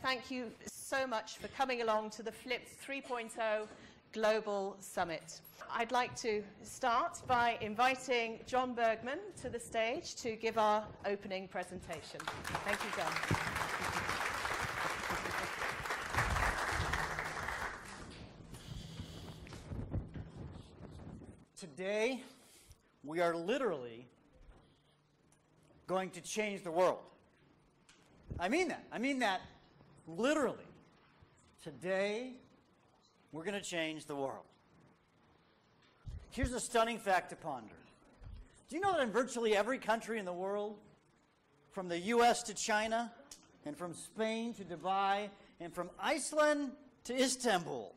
thank you so much for coming along to the Flipped 3.0 Global Summit. I'd like to start by inviting Jon Bergmann to the stage to give our opening presentation. Thank you, Jon. Today, we are literally going to change the world. I mean that. I mean that literally. Today, we're going to change the world. Here's a stunning fact to ponder. Do you know that in virtually every country in the world, from the US to China, and from Spain to Dubai, and from Iceland to Istanbul,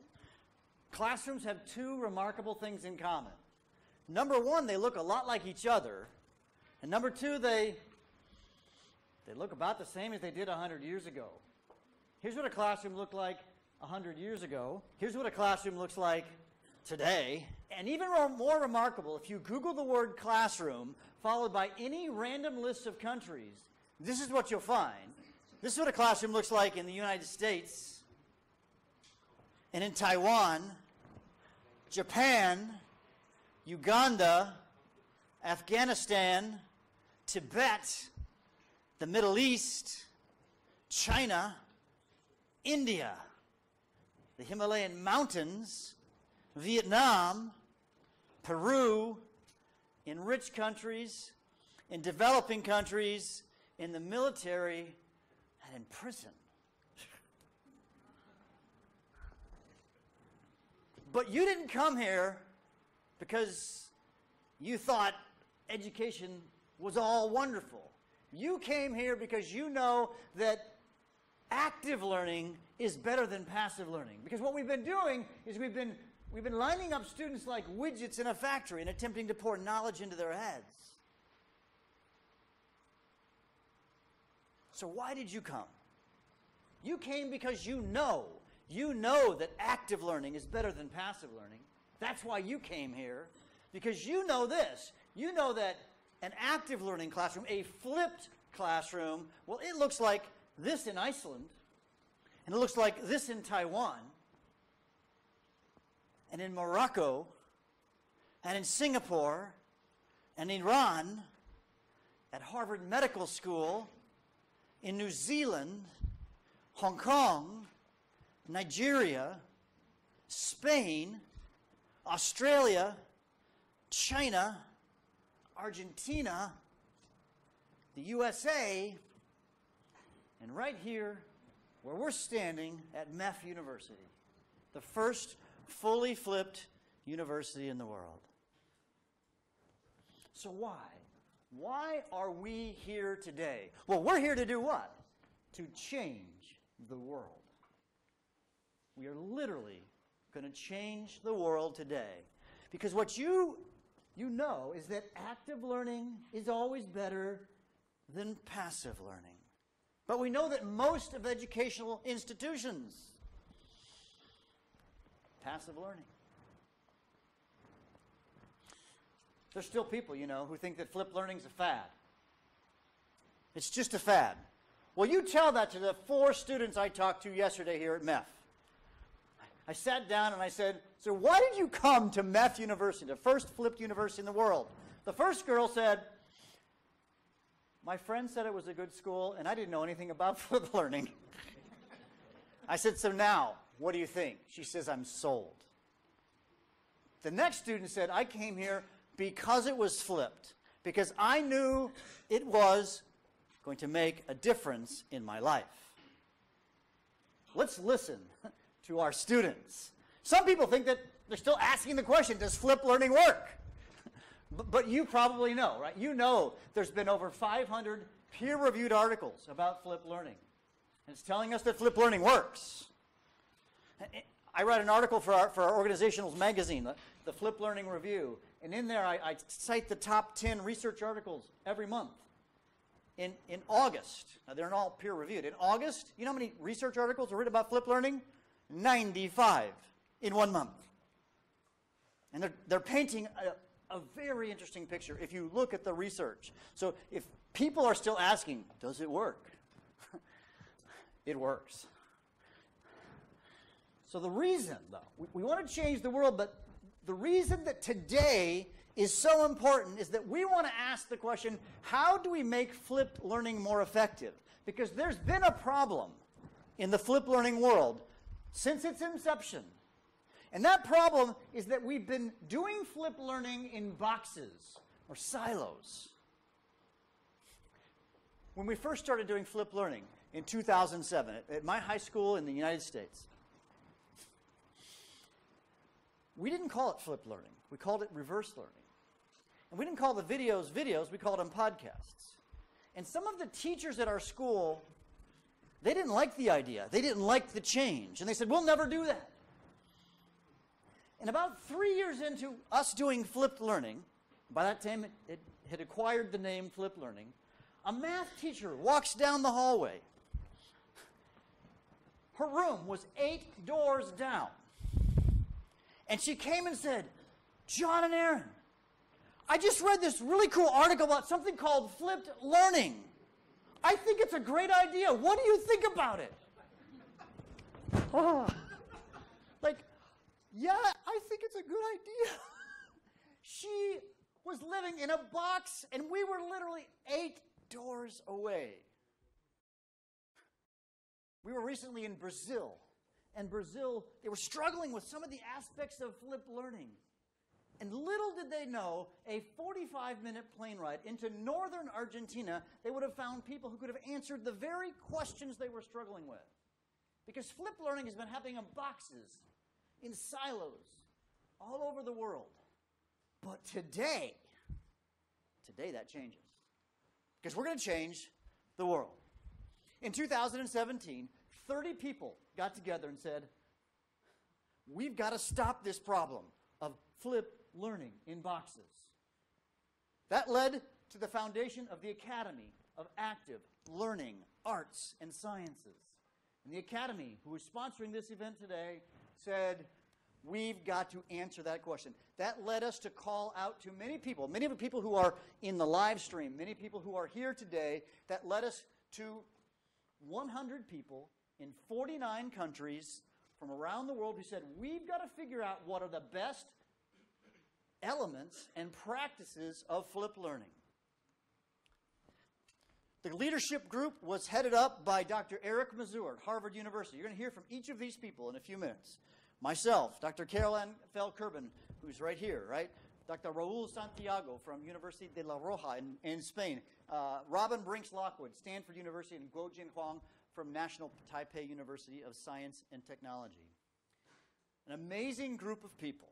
classrooms have two remarkable things in common. Number one, they look a lot like each other. And number two, they look about the same as they did 100 years ago. Here's what a classroom looked like 100 years ago. Here's what a classroom looks like today. And even more remarkable, if you Google the word classroom, followed by any random list of countries, this is what you'll find. This is what a classroom looks like in the United States, and in Taiwan, Japan, Uganda, Afghanistan, Tibet, the Middle East, China, India, the Himalayan mountains, Vietnam, Peru, in rich countries, in developing countries, in the military, and in prison. But you didn't come here because you thought education was all wonderful. You came here because you know that active learning is better than passive learning. Because what we've been doing is we've been lining up students like widgets in a factory and attempting to pour knowledge into their heads. So why did you come? You came because you know that active learning is better than passive learning. That's why you came here, because you know this. You know that an active learning classroom, a flipped classroom, well, it looks like this in Iceland, and it looks like this in Taiwan, and in Morocco, and in Singapore, and Iran, at Harvard Medical School, in New Zealand, Hong Kong, Nigeria, Spain, Australia, China, Argentina, the USA, and right here where we're standing at MEF University, the first fully flipped university in the world. So why? Why are we here today? Well, we're here to do what? To change the world. We are literally going to change the world today. Because what you know is that active learning is always better than passive learning. But we know that most of educational institutions, passive learning. There's still people, you know, who think that flipped learning is a fad. It's just a fad. Well, you tell that to the 4 students I talked to yesterday here at MEF. I sat down and I said, so why did you come to MEF University, the first flipped university in the world? The first girl said, my friend said it was a good school and I didn't know anything about flipped learning. I said, so now, what do you think? She says, I'm sold. The next student said, I came here because it was flipped, because I knew it was going to make a difference in my life. Let's listen to our students. Some people think that they're still asking the question, does flipped learning work? But you probably know, right? You know there's been over 500 peer-reviewed articles about flipped learning. And it's telling us that flipped learning works. I write an article for our organizational magazine, the Flipped Learning Review. And in there, I cite the top 10 research articles every month. In August, now they're not all peer-reviewed. In August, you know how many research articles were written about flipped learning? 95 in 1 month. And they're painting a very interesting picture if you look at the research. So if people are still asking, does it work? It works. So the reason, though, we want to change the world, but the reason that today is so important is that we want to ask the question, how do we make flipped learning more effective? Because there's been a problem in the flipped learning world since its inception. And that problem is that we've been doing flipped learning in boxes or silos. When we first started doing flipped learning in 2007 at my high school in the United States, we didn't call it flipped learning. We called it reverse learning. And we didn't call the videos videos, we called them podcasts. And some of the teachers at our school, they didn't like the idea. They didn't like the change. And they said, we'll never do that. And about 3 years into us doing flipped learning, by that time it had acquired the name flipped learning, a math teacher walks down the hallway. Her room was 8 doors down. And she came and said, John and Aaron, I just read this really cool article about something called flipped learning. I think it's a great idea. What do you think about it? Oh. Like, yeah, I think it's a good idea. She was living in a box, and we were literally 8 doors away. We were recently in Brazil, and Brazil, they were struggling with some of the aspects of flipped learning. And little did they know, a 45-minute plane ride into northern Argentina, they would have found people who could have answered the very questions they were struggling with. Because flipped learning has been happening in boxes, in silos, all over the world. But today that changes. Because we're going to change the world. In 2017, 30 people got together and said, we've got to stop this problem of flipped learning in boxes. That led to the foundation of the Academy of Active Learning, Arts, and Sciences. And the Academy, who is sponsoring this event today, said, we've got to answer that question. That led us to call out to many of the people who are in the live stream, many people who are here today. That led us to 100 people in 49 countries from around the world who said, we've got to figure out what are the best elements and practices of flipped learning. The leadership group was headed up by Dr. Eric Mazur at Harvard University. You're going to hear from each of these people in a few minutes. Myself, Dr. Caroline Fell Kurban, who's right here, right? Dr. Raul Santiago from University de La Rioja in Spain. Robyn Brinks Lockwood, Stanford University, and Gwo-Jen Hwang from National Taipei University of Science and Technology. An amazing group of people.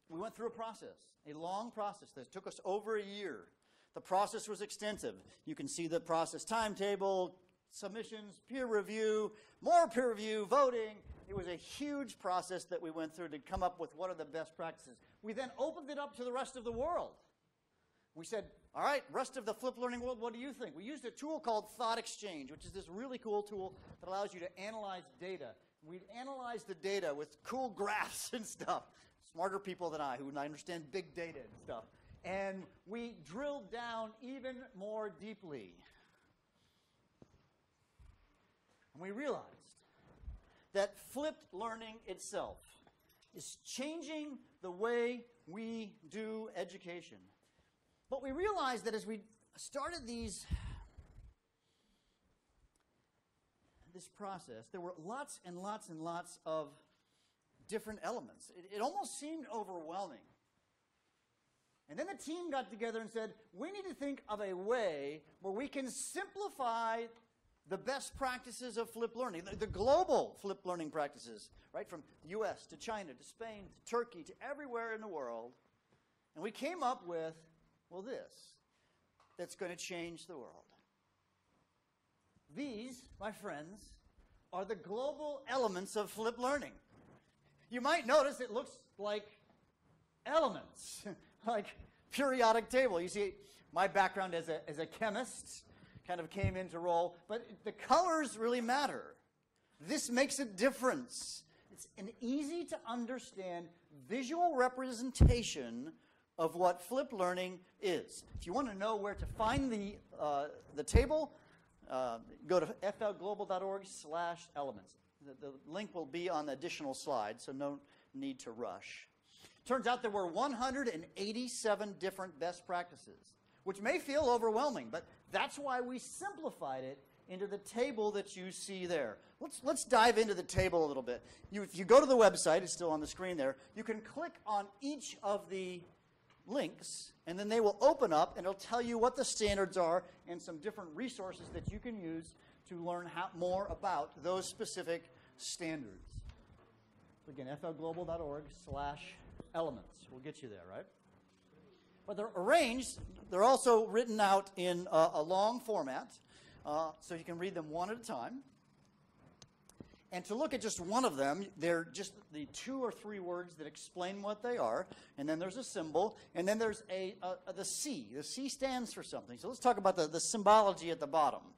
We went through a process, a long process that took us over a year. The process was extensive. You can see the process timetable, submissions, peer review, more peer review, voting. It was a huge process that we went through to come up with what are the best practices. We then opened it up to the rest of the world. We said, all right, rest of the flipped learning world, what do you think? We used a tool called Thought Exchange, which is this really cool tool that allows you to analyze data. We'd analyze the data with cool graphs and stuff. Smarter people than I, who understand big data and stuff. And we drilled down even more deeply. And we realized that flipped learning itself is changing the way we do education. But we realized that as we started this process, there were lots and lots and lots of different elements. It almost seemed overwhelming. And then the team got together and said, we need to think of a way where we can simplify the best practices of flipped learning, the global flipped learning practices, right, from the US to China to Spain to Turkey to everywhere in the world. And we came up with, well, this, that's going to change the world. These, my friends, are the global elements of flipped learning. You might notice it looks like elements, like periodic table. You see, my background as a chemist kind of came into role, but the colors really matter. This makes a difference. It's an easy to understand visual representation of what flipped learning is. If you want to know where to find the table, go to flglobal.org/elements. The link will be on the additional slide, so no need to rush. Turns out there were 187 different best practices, which may feel overwhelming, but that's why we simplified it into the table that you see there. Let's dive into the table a little bit. If you go to the website, it's still on the screen there, you can click on each of the links, and then they will open up, and it'll tell you what the standards are and some different resources that you can use to learn more about those specific standards. So again, flglobal.org/elements. We'll get you there, right? But they're arranged. They're also written out in a long format, so you can read them one at a time. And to look at just one of them, they're just the 2 or 3 words that explain what they are, and then there's a symbol, and then there's the C. The C stands for something. So let's talk about the symbology at the bottom.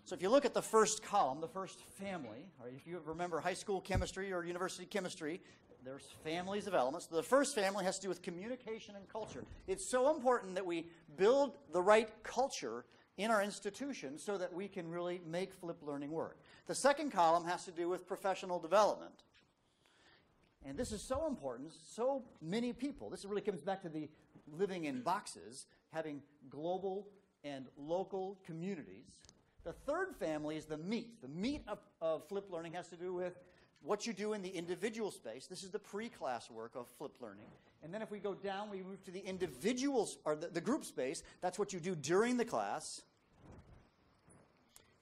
So if you look at the first column, the first family, or if you remember high school chemistry or university chemistry, there's families of elements. The first family has to do with communication and culture. It's so important that we build the right culture in our institution so that we can really make flipped learning work. The second column has to do with professional development. And this is so important. So many people, this really comes back to the living in boxes, having global and local communities. The third family is the meat. The meat of flipped learning has to do with what you do in the individual space. This is the pre-class work of flipped learning. And then if we go down, we move to the individual, or the group space. That's what you do during the class.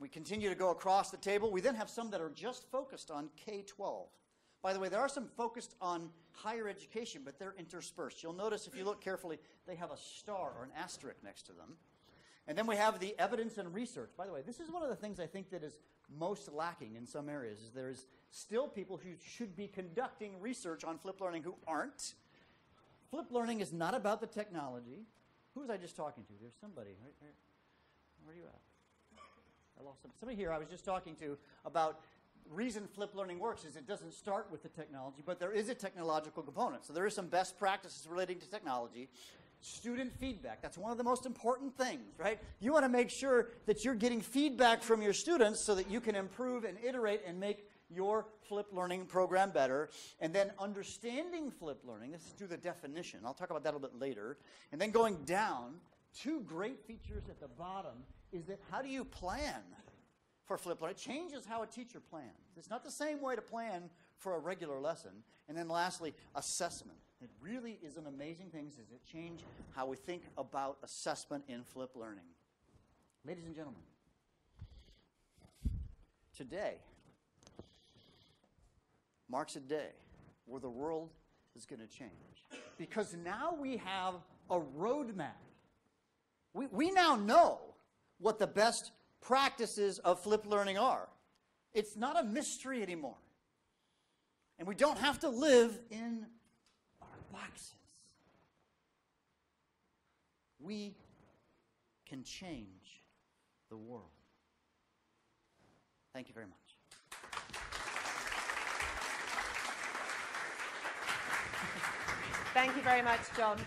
We continue to go across the table. We then have some that are just focused on K12. By the way, there are some focused on higher education, but they're interspersed. You'll notice if you look carefully, they have a star or an asterisk next to them. And then we have the evidence and research. By the way, this is one of the things I think that is most lacking in some areas, is there's still people who should be conducting research on flipped learning who aren't. Flipped learning is not about the technology. Who was I just talking to? There's somebody right there. Where are you at? I lost somebody here I was just talking to about reason flipped learning works is it doesn't start with the technology, but there is a technological component. So there is some best practices relating to technology. Student feedback, that's one of the most important things, right? You want to make sure that you're getting feedback from your students so that you can improve and iterate and make your flipped learning program better. And then understanding flipped learning, this is through the definition. I'll talk about that a little bit later. And then going down, 2 great features at the bottom is that how do you plan for flipped learning? It changes how a teacher plans. It's not the same way to plan for a regular lesson. And then lastly, assessment. It really is an amazing thing. Does it change how we think about assessment in flipped learning? Ladies and gentlemen, today marks a day where the world is going to change. Because now we have a roadmap. We now know what the best practices of flipped learning are. It's not a mystery anymore. And we don't have to live in boxes. We can change the world. Thank you very much. Thank you very much, John.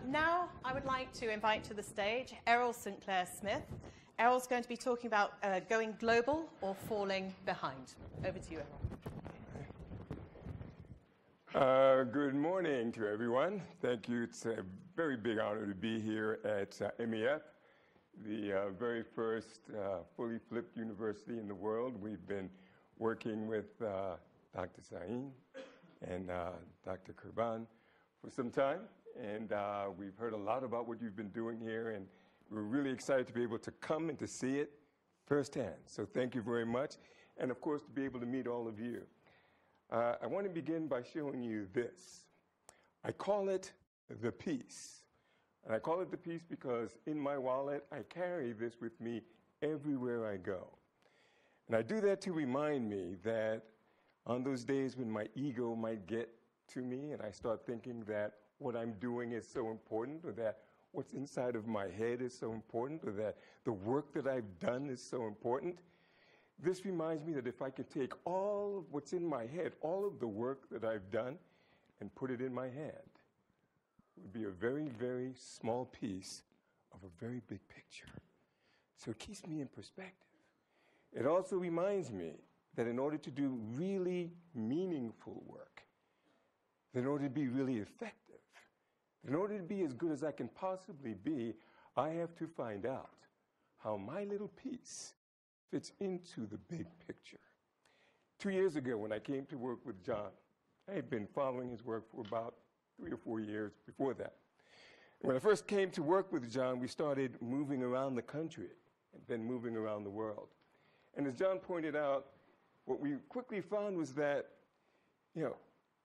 Now I would like to invite to the stage Errol St. Clair Smith. Errol's going to be talking about going global or falling behind. Over to you, Errol. Good morning to everyone. Thank you. It's a very big honor to be here at MEF, the very first fully flipped university in the world. We've been working with Dr. Sain and Dr. Kurban for some time, and we've heard a lot about what you've been doing here, and we're really excited to be able to come and to see it firsthand. So thank you very much, and of course to be able to meet all of you. I want to begin by showing you this. I call it the piece. And I call it the piece because in my wallet, I carry this with me everywhere I go. And I do that to remind me that on those days when my ego might get to me and I start thinking that what I'm doing is so important, or that what's inside of my head is so important, or that the work that I've done is so important, this reminds me that if I could take all of what's in my head, all of the work that I've done, and put it in my head, it would be a very, very small piece of a very big picture. So it keeps me in perspective. It also reminds me that in order to do really meaningful work, that in order to be really effective, in order to be as good as I can possibly be, I have to find out how my little piece fits into the big picture. 2 years ago, when I came to work with Jon, I had been following his work for about 3 or 4 years before that. When I first came to work with Jon, we started moving around the country and then moving around the world. And as Jon pointed out, what we quickly found was that,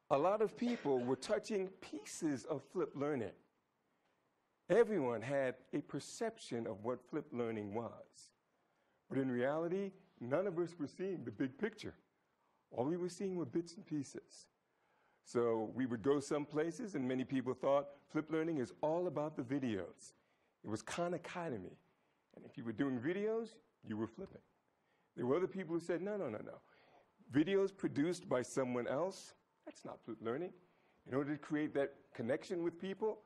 a lot of people were touching pieces of flipped learning. Everyone had a perception of what flipped learning was. But in reality, none of us were seeing the big picture. All we were seeing were bits and pieces. So we would go some places, and many people thought flipped learning is all about the videos. It was Khan Academy. And if you were doing videos, you were flipping. There were other people who said, no. Videos produced by someone else, that's not flipped learning. In order to create that connection with people,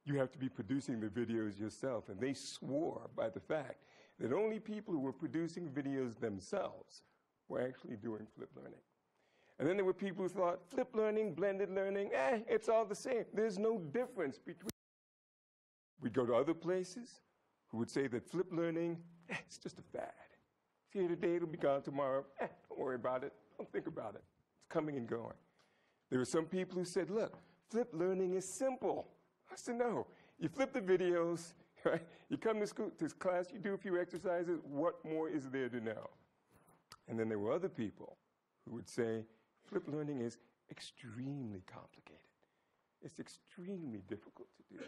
you have to be producing the videos yourself. And they swore by the fact that only people who were producing videos themselves were actually doing flipped learning. And then there were people who thought flipped learning, blended learning, it's all the same. There's no difference between. We'd go to other places who would say that flipped learning, it's just a fad. It's here today, it'll be gone tomorrow. Don't worry about it. Don't think about it. It's coming and going. There were some people who said, look, flipped learning is simple. I said, no. You flip the videos, right? You come to school, to class, you do a few exercises. What more is there to know? And then there were other people who would say, flipped learning is extremely complicated. It's extremely difficult to do.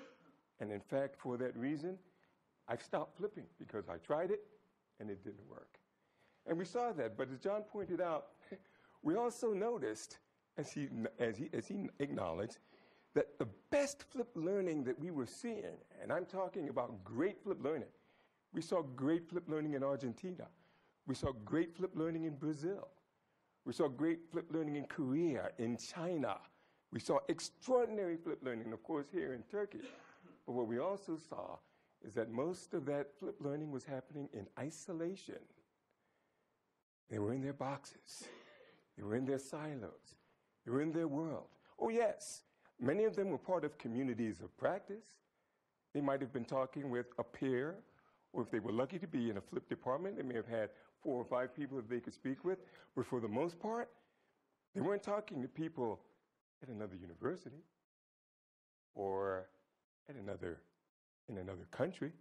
And in fact, for that reason, I've stopped flipping because I tried it and it didn't work. And we saw that, but as Jon pointed out, we also noticed, as he acknowledged, that the best flipped learning that we were seeing, and I'm talking about great flipped learning, we saw great flipped learning in Argentina. We saw great flipped learning in Brazil. We saw great flipped learning in Korea, in China. We saw extraordinary flipped learning, of course, here in Turkey. But what we also saw is that most of that flipped learning was happening in isolation. They were in their boxes. They were in their silos. They were in their world. Oh, yes, many of them were part of communities of practice. They might have been talking with a peer, or if they were lucky to be in a flip department, they may have had 4 or 5 people that they could speak with. But for the most part, they weren't talking to people at another university or in another country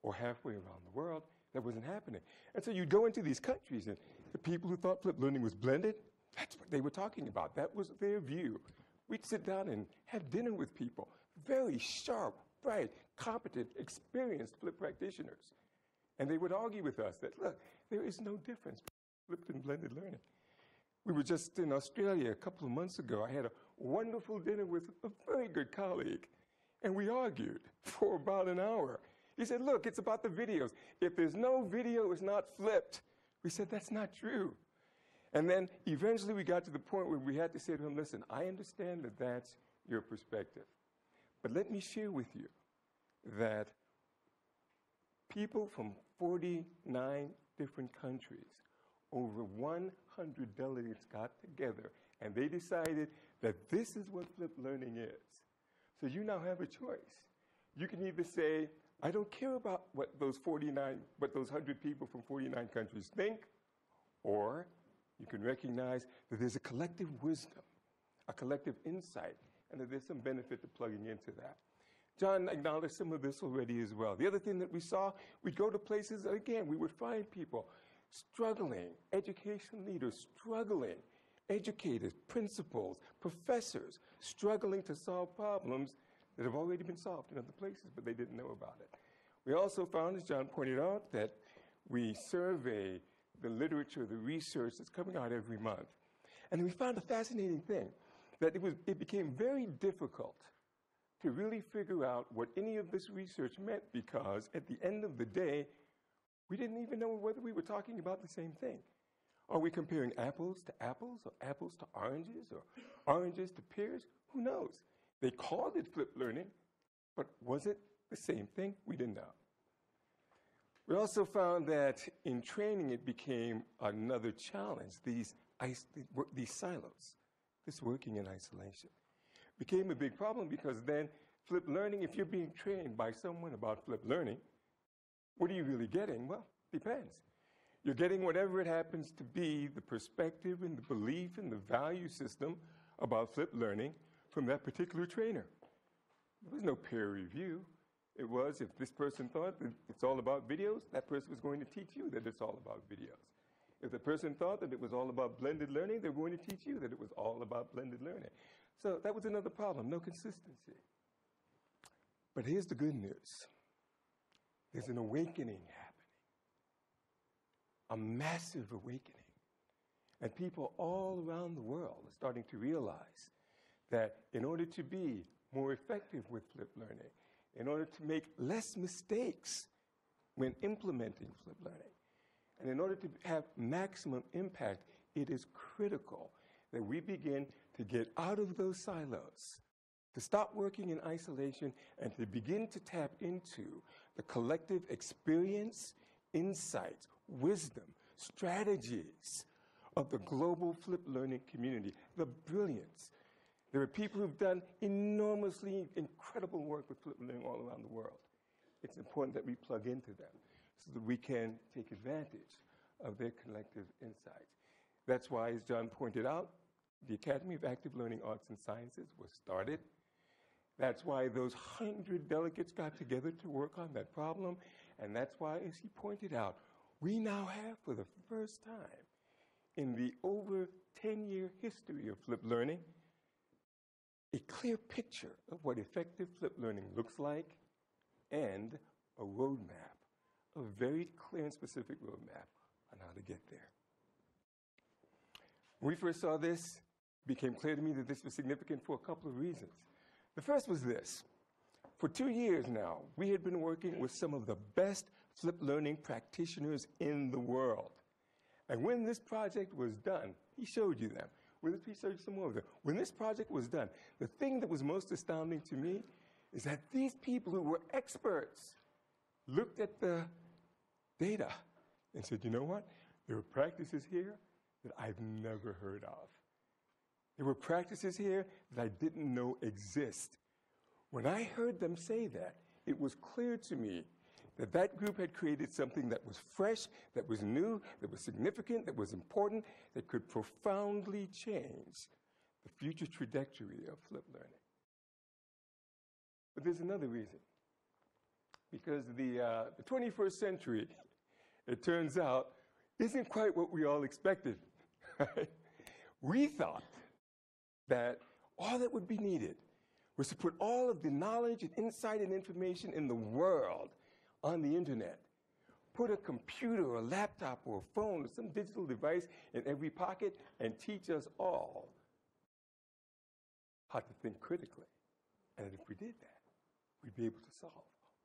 or halfway around the world. That wasn't happening. And so you'd go into these countries, and the people who thought flipped learning was blended, that's what they were talking about. That was their view. We'd sit down and have dinner with people, very sharp, bright, competent, experienced flip practitioners. And they would argue with us that, look, there is no difference between flipped and blended learning. We were just in Australia a couple of months ago. I had a wonderful dinner with a very good colleague, and we argued for about an hour. He said, look, it's about the videos. If there's no video, it's not flipped. We said, that's not true. And then eventually we got to the point where we had to say to him, listen, I understand that that's your perspective, but let me share with you that people from 49 different countries, over 100 delegates got together, and they decided that this is what flipped learning is. So you now have a choice. You can either say, I don't care about what those 100 people from 49 countries think, or you can recognize that there's a collective wisdom, a collective insight, and that there's some benefit to plugging into that. Jon acknowledged some of this already as well. The other thing that we saw, we'd go to places, again, we would find people struggling, education leaders struggling, educators, principals, professors struggling to solve problems that have already been solved in other places, but they didn't know about it. We also found, as Jon pointed out, that we survey the literature, the research that's coming out every month. And we found a fascinating thing, that it became very difficult to really figure out what any of this research meant, because at the end of the day, we didn't even know whether we were talking about the same thing. Are we comparing apples to apples, or apples to oranges, or oranges to pears? Who knows? They called it flipped learning, but was it the same thing? We didn't know. We also found that in training, it became another challenge. These silos, this working in isolation, became a big problem because then flipped learning, if you're being trained by someone about flipped learning, what are you really getting? Well, depends. You're getting whatever it happens to be, the perspective and the belief and the value system about flipped learning from that particular trainer. There was no peer review. It was, if this person thought that it's all about videos, that person was going to teach you that it's all about videos. If the person thought that it was all about blended learning, they're going to teach you that it was all about blended learning. So that was another problem, no consistency. But here's the good news. There's an awakening happening, a massive awakening. And people all around the world are starting to realize that in order to be more effective with flipped learning, in order to make less mistakes when implementing flipped learning, and in order to have maximum impact, it is critical that we begin to get out of those silos, to stop working in isolation, and to begin to tap into the collective experience, insights, wisdom, strategies of the global flipped learning community, the brilliance. There are people who've done enormously incredible work with flipped learning all around the world. It's important that we plug into them so that we can take advantage of their collective insights. That's why, as Jon pointed out, the Academy of Active Learning Arts and Sciences was started. That's why those 100 delegates got together to work on that problem. And that's why, as he pointed out, we now have, for the first time in the over 10-year history of flipped learning, a clear picture of what effective flipped learning looks like and a roadmap, a very clear and specific roadmap on how to get there. When we first saw this, it became clear to me that this was significant for a couple of reasons. The first was this. For 2 years now, we had been working with some of the best flipped learning practitioners in the world. And when this project was done, he showed you them. When this project was done, the thing that was most astounding to me is that these people who were experts looked at the data and said, you know what? There are practices here that I've never heard of. There were practices here that I didn't know exist. When I heard them say that, it was clear to me that that group had created something that was fresh, that was new, that was significant, that was important, that could profoundly change the future trajectory of flipped learning. But there's another reason. Because the 21st century, it turns out, isn't quite what we all expected. Right? We thought that all that would be needed was to put all of the knowledge and insight and information in the world on the internet. Put a computer or a laptop or a phone or some digital device in every pocket and teach us all how to think critically. And if we did that, we'd be able to solve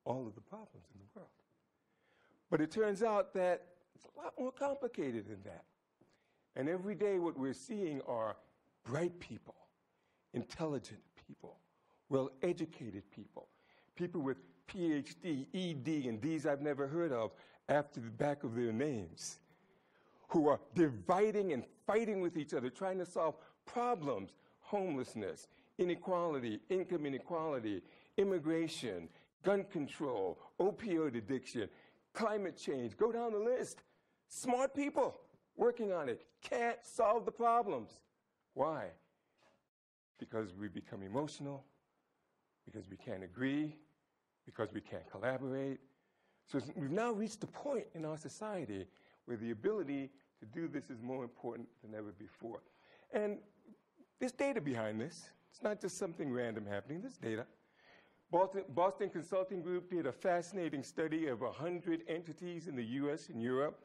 all of the problems in the world. But it turns out that it's a lot more complicated than that. And every day what we're seeing are bright people, intelligent people, well-educated people, people with PhD, ED, and Ds I've never heard of after the back of their names, who are dividing and fighting with each other, trying to solve problems, homelessness, inequality, income inequality, immigration, gun control, opioid addiction, climate change, go down the list. Smart people working on it, can't solve the problems. Why? Because we become emotional, because we can't agree, because we can't collaborate. So we've now reached a point in our society where the ability to do this is more important than ever before. And there's data behind this. It's not just something random happening, there's data. Boston Consulting Group did a fascinating study of 100 entities in the US and Europe,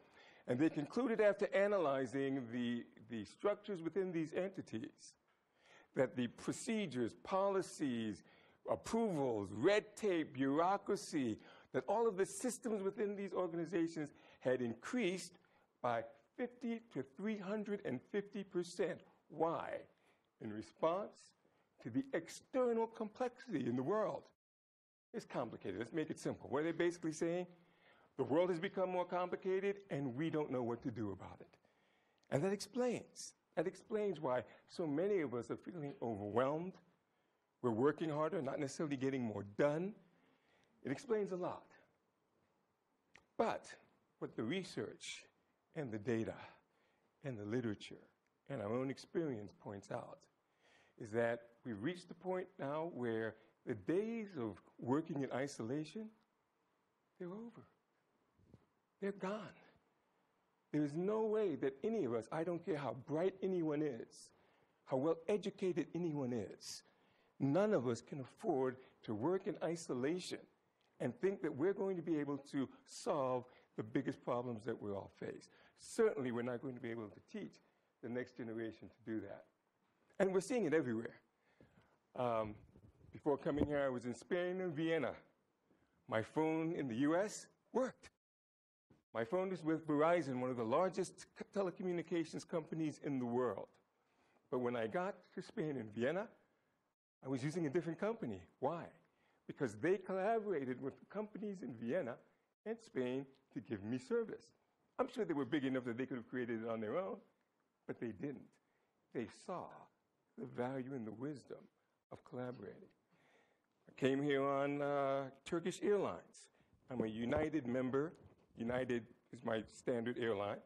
and they concluded after analyzing the structures within these entities that the procedures, policies, approvals, red tape, bureaucracy, that all of the systems within these organizations had increased by 50 to 350%. Why? In response to the external complexity in the world. It's complicated. Let's make it simple. What are they basically saying? The world has become more complicated, and we don't know what to do about it. And that explains why so many of us are feeling overwhelmed. We're working harder, not necessarily getting more done. It explains a lot. But what the research and the data and the literature and our own experience points out is that we've reached the point now where the days of working in isolation, they're over. They're gone. There is no way that any of us, I don't care how bright anyone is, how well educated anyone is, none of us can afford to work in isolation and think that we're going to be able to solve the biggest problems that we all face. Certainly, we're not going to be able to teach the next generation to do that. And we're seeing it everywhere. Before coming here, I was in Spain and Vienna. My phone in the US worked. My phone is with Verizon, one of the largest telecommunications companies in the world. But when I got to Spain and Vienna, I was using a different company. Why? Because they collaborated with companies in Vienna and Spain to give me service. I'm sure they were big enough that they could have created it on their own, but they didn't. They saw the value and the wisdom of collaborating. I came here on Turkish Airlines. I'm a United member. United is my standard airline.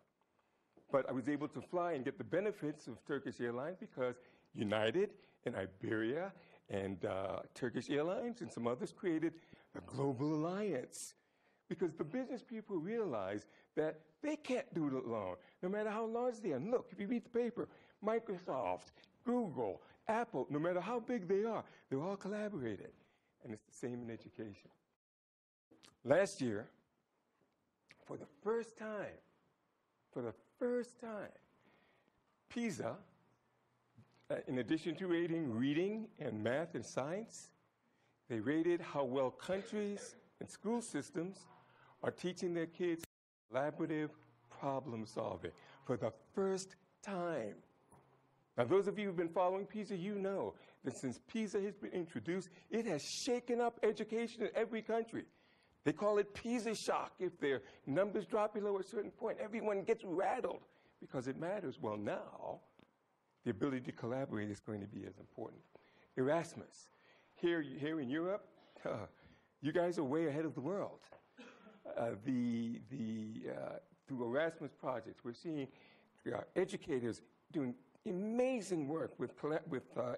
But I was able to fly and get the benefits of Turkish Airlines because United and Iberia and Turkish Airlines and some others created a global alliance. Because the business people realize that they can't do it alone, no matter how large they are. And look, if you read the paper, Microsoft, Google, Apple, no matter how big they are, they're all collaborating. And it's the same in education. Last year, for the first time, PISA, in addition to rating reading and math and science, they rated how well countries and school systems are teaching their kids collaborative problem solving for the first time. Now, those of you who've been following PISA, you know that since PISA has been introduced, it has shaken up education in every country. They call it PISA shock. If their numbers drop below a certain point, everyone gets rattled because it matters. Well, now, the ability to collaborate is going to be as important. Erasmus, here in Europe, you guys are way ahead of the world. Through Erasmus projects, we're seeing educators doing amazing work with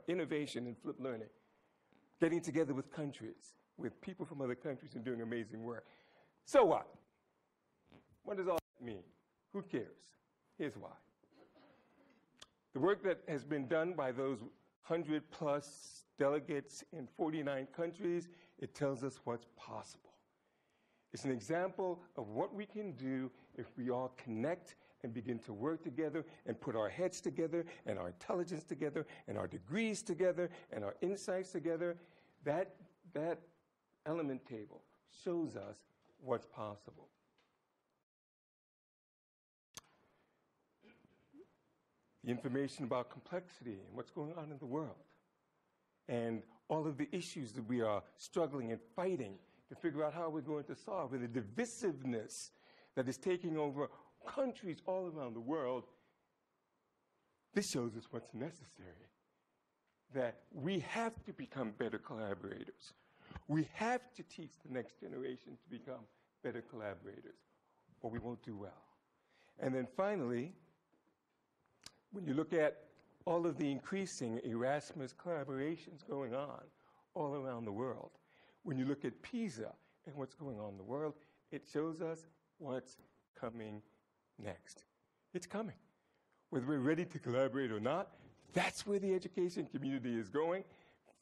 innovation and flipped learning, getting together with countries, with people from other countries and doing amazing work. So what? What does all that mean? Who cares? Here's why. The work that has been done by those 100+ delegates in 49 countries, it tells us what's possible. It's an example of what we can do if we all connect and begin to work together and put our heads together and our intelligence together and our degrees together and our insights together. That element table shows us what's possible. The information about complexity and what's going on in the world and all of the issues that we are struggling and fighting to figure out how we're going to solve, and the divisiveness that is taking over countries all around the world. This shows us what's necessary, that we have to become better collaborators. We have to teach the next generation to become better collaborators, or we won't do well. And then finally, when you look at all of the increasing Erasmus collaborations going on all around the world, when you look at PISA and what's going on in the world, it shows us what's coming next. It's coming. Whether we're ready to collaborate or not, that's where the education community is going.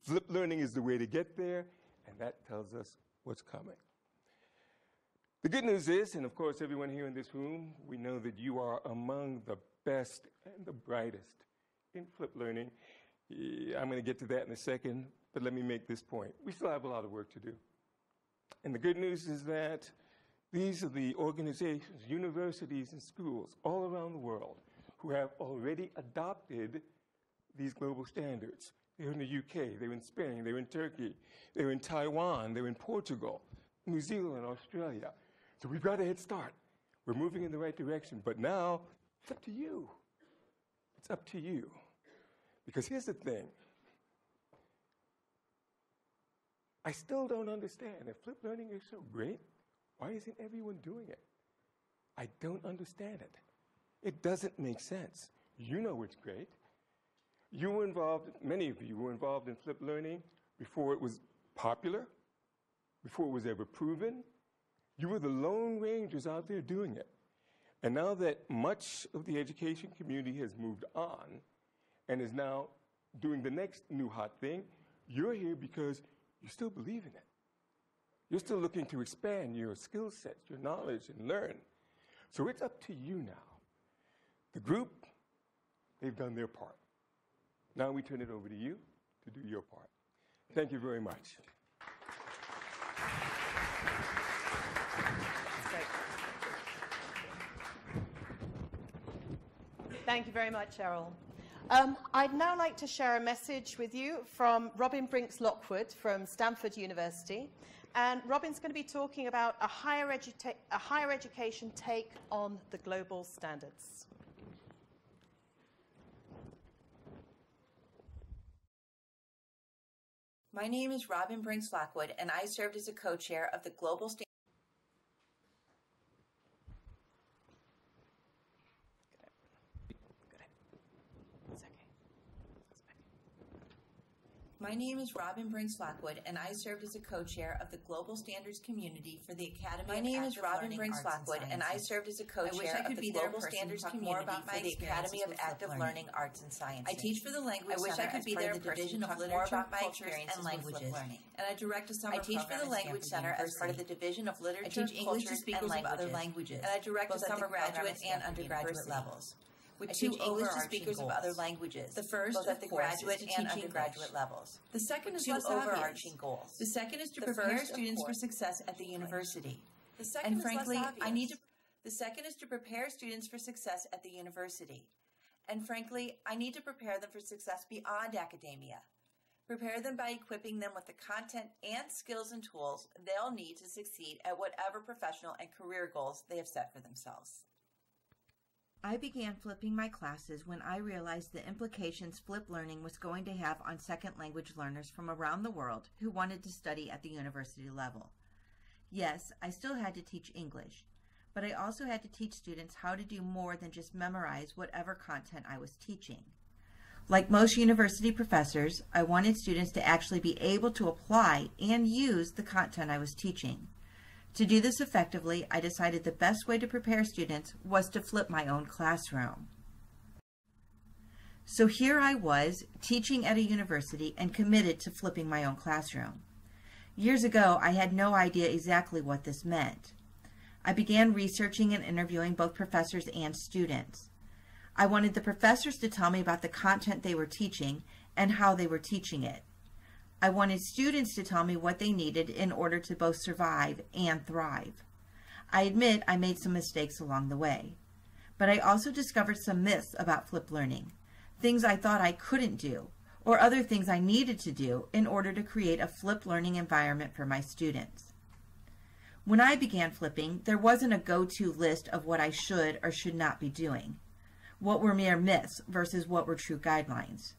Flipped learning is the way to get there, and that tells us what's coming. The good news is, and of course everyone here in this room, we know that you are among the best and the brightest in flipped learning. I'm going to get to that in a second, but let me make this point. We still have a lot of work to do. And the good news is that these are the organizations, universities and schools all around the world who have already adopted these global standards. They're in the UK, they're in Spain, they're in Turkey, they're in Taiwan, they're in Portugal, New Zealand, Australia. So we've got a head start. We're moving in the right direction, but now it's up to you. It's up to you. Because here's the thing. I still don't understand. If flipped learning is so great, why isn't everyone doing it? I don't understand it. It doesn't make sense. You know it's great. You were involved, many of you were involved in flipped learning before it was popular, before it was ever proven. You were the lone rangers out there doing it. And now that much of the education community has moved on and is now doing the next new hot thing, you're here because you still believe in it. You're still looking to expand your skill sets, your knowledge, and learn. So it's up to you now. The group, they've done their part. Now we turn it over to you to do your part. Thank you very much. Thank you very much, Errol. I'd now like to share a message with you from Robyn Brinks Lockwood from Stanford University. And Robyn's going to be talking about a higher education take on the global standards. My name is Robyn Brinks Lockwood, and I served as a co-chair of the Global Standards. My name is Robyn Brinks Lockwood, and I served as a co-chair of the Global Standards Community for the Academy of Active Learning Arts and Sciences. My name is Robyn Brinks Lockwood, and I served as a co-chair of the Global Standards Community for the Academy of Active Learning Arts and Sciences. I teach for the Language Center as part of the Division of Literature, Cultures, and Languages, and I direct a summer program. I teach for the Language Center as part of the Division of Literature, Cultures, and Languages, and I direct a summer graduate and undergraduate levels. With two English to speakers of other languages. The first, both at the graduate and undergraduate levels. The second is less overarching goals. The second is to prepare students for success at the university. The second is less obvious. The second is to prepare students for success at the university. And frankly, I need to prepare them for success beyond academia. Prepare them by equipping them with the content and skills and tools they'll need to succeed at whatever professional and career goals they have set for themselves. I began flipping my classes when I realized the implications flipped learning was going to have on second language learners from around the world who wanted to study at the university level. Yes, I still had to teach English, but I also had to teach students how to do more than just memorize whatever content I was teaching. Like most university professors, I wanted students to actually be able to apply and use the content I was teaching. To do this effectively, I decided the best way to prepare students was to flip my own classroom. So here I was, teaching at a university and committed to flipping my own classroom. Years ago, I had no idea exactly what this meant. I began researching and interviewing both professors and students. I wanted the professors to tell me about the content they were teaching and how they were teaching it. I wanted students to tell me what they needed in order to both survive and thrive. I admit I made some mistakes along the way, but I also discovered some myths about flipped learning, things I thought I couldn't do, or other things I needed to do in order to create a flipped learning environment for my students. When I began flipping, there wasn't a go-to list of what I should or should not be doing, what were mere myths versus what were true guidelines.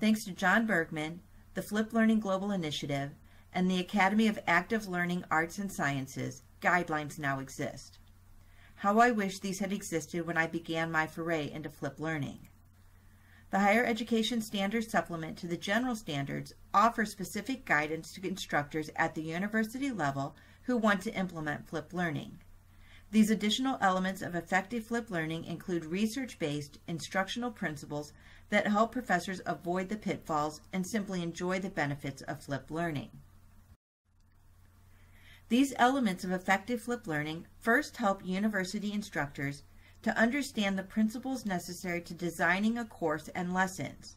Thanks to Jon Bergmann, the Flipped Learning Global Initiative, and the Academy of Active Learning Arts and Sciences, guidelines now exist. How I wish these had existed when I began my foray into flipped learning. The Higher Education Standards Supplement to the General Standards offers specific guidance to instructors at the university level who want to implement flipped learning. These additional elements of effective flipped learning include research-based instructional principles that help professors avoid the pitfalls and simply enjoy the benefits of flipped learning. These elements of effective flipped learning first help university instructors to understand the principles necessary to designing a course and lessons.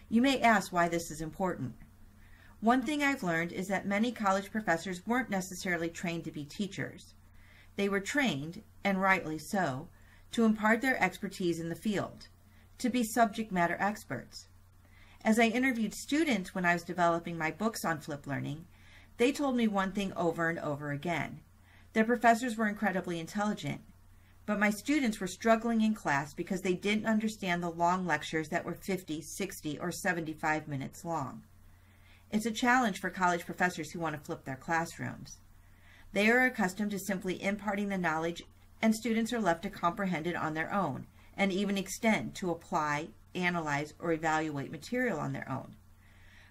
You may ask why this is important. One thing I've learned is that many college professors weren't necessarily trained to be teachers. They were trained, and rightly so, to impart their expertise in the field, to be subject matter experts. As I interviewed students when I was developing my books on flipped learning, they told me one thing over and over again. Their professors were incredibly intelligent, but my students were struggling in class because they didn't understand the long lectures that were 50, 60, or 75 minutes long. It's a challenge for college professors who want to flip their classrooms. They are accustomed to simply imparting the knowledge, and students are left to comprehend it on their own, and even extend to apply, analyze, or evaluate material on their own.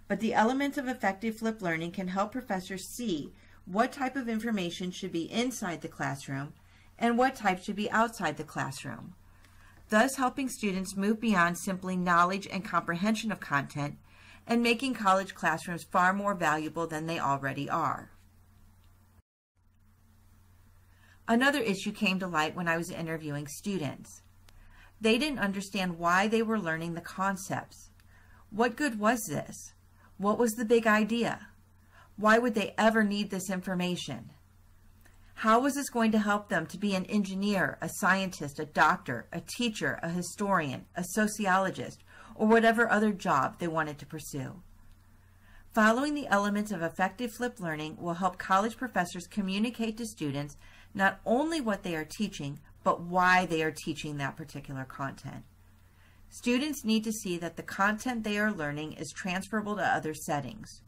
But the elements of effective flipped learning can help professors see what type of information should be inside the classroom and what type should be outside the classroom, thus helping students move beyond simply knowledge and comprehension of content and making college classrooms far more valuable than they already are. Another issue came to light when I was interviewing students. They didn't understand why they were learning the concepts. What good was this? What was the big idea? Why would they ever need this information? How was this going to help them to be an engineer, a scientist, a doctor, a teacher, a historian, a sociologist, or whatever other job they wanted to pursue? Following the elements of effective flipped learning will help college professors communicate to students not only what they are teaching, but why they are teaching that particular content. Students need to see that the content they are learning is transferable to other settings.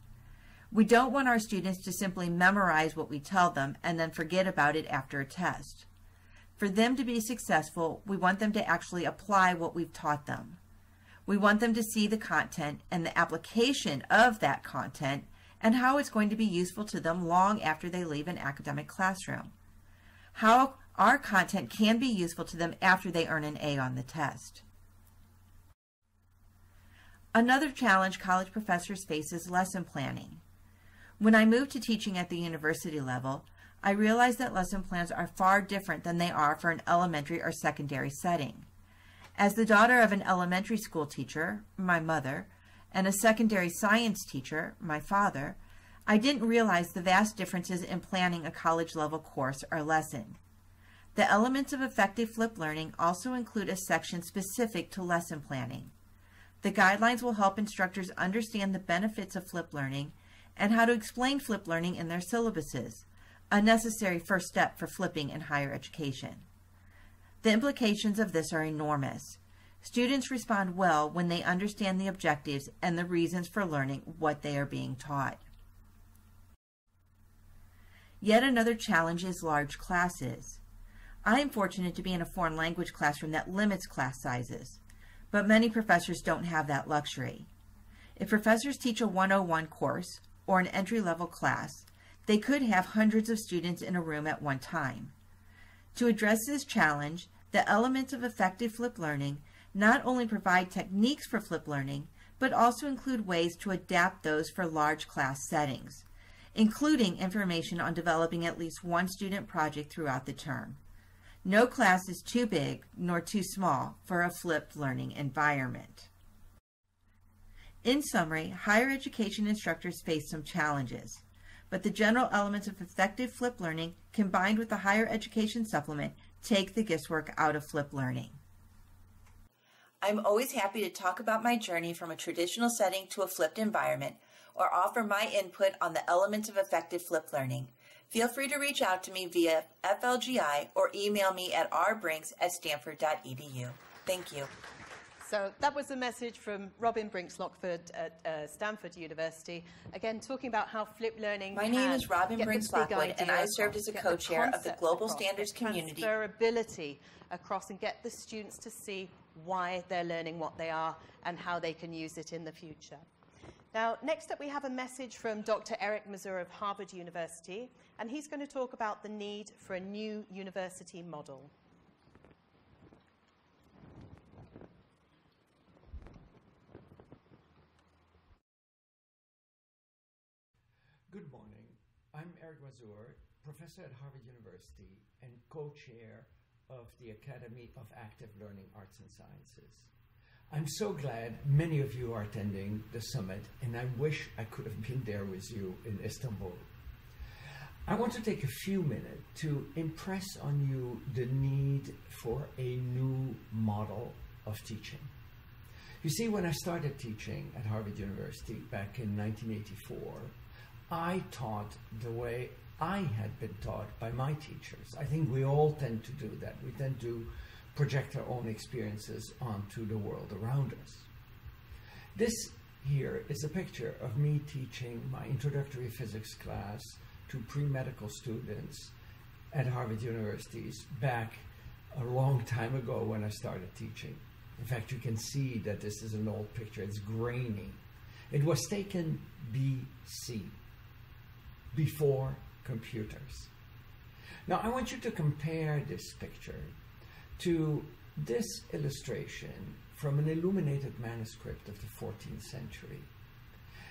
We don't want our students to simply memorize what we tell them and then forget about it after a test. For them to be successful, we want them to actually apply what we've taught them. We want them to see the content and the application of that content and how it's going to be useful to them long after they leave an academic classroom. How our content can be useful to them after they earn an A on the test. Another challenge college professors face is lesson planning. When I moved to teaching at the university level, I realized that lesson plans are far different than they are for an elementary or secondary setting. As the daughter of an elementary school teacher, my mother, and a secondary science teacher, my father, I didn't realize the vast differences in planning a college-level course or lesson. The elements of effective flipped learning also include a section specific to lesson planning. The guidelines will help instructors understand the benefits of flipped learning and how to explain flipped learning in their syllabuses, a necessary first step for flipping in higher education. The implications of this are enormous. Students respond well when they understand the objectives and the reasons for learning what they are being taught. Yet another challenge is large classes. I am fortunate to be in a foreign language classroom that limits class sizes, but many professors don't have that luxury. If professors teach a 101 course or an entry-level class, they could have hundreds of students in a room at one time. To address this challenge, the elements of effective flipped learning not only provide techniques for flipped learning, but also include ways to adapt those for large class settings, including information on developing at least one student project throughout the term. No class is too big nor too small for a flipped learning environment. In summary, higher education instructors face some challenges, but the general elements of effective flipped learning combined with the higher education supplement take the guesswork out of flipped learning. I'm always happy to talk about my journey from a traditional setting to a flipped environment or offer my input on the elements of effective flipped learning. Feel free to reach out to me via FLGI or email me at rbrinks@stanford.edu. Thank you. So that was a message from Robyn Brinks Lockwood at Stanford University, again talking about how flipped learning My name is Robyn Brinks Lockwood, and I served as a co-chair of the Global Standards Community. Transferability across and get the students to see why they're learning what they are and how they can use it in the future. Now, next up we have a message from Dr. Eric Mazur of Harvard University, and he's going to talk about the need for a new university model. Good morning. I'm Eric Mazur, professor at Harvard University and co-chair of the Academy of Active Learning Arts and Sciences. I'm so glad many of you are attending the summit, and I wish I could have been there with you in Istanbul. I want to take a few minutes to impress on you the need for a new model of teaching. You see, when I started teaching at Harvard University back in 1984, I taught the way I had been taught by my teachers. I think we all tend to do that. We tend to project our own experiences onto the world around us. This here is a picture of me teaching my introductory physics class to pre-medical students at Harvard University's back a long time ago when I started teaching. In fact, you can see that this is an old picture. It's grainy. It was taken BC, before computers. Now, I want you to compare this picture to this illustration from an illuminated manuscript of the 14th century.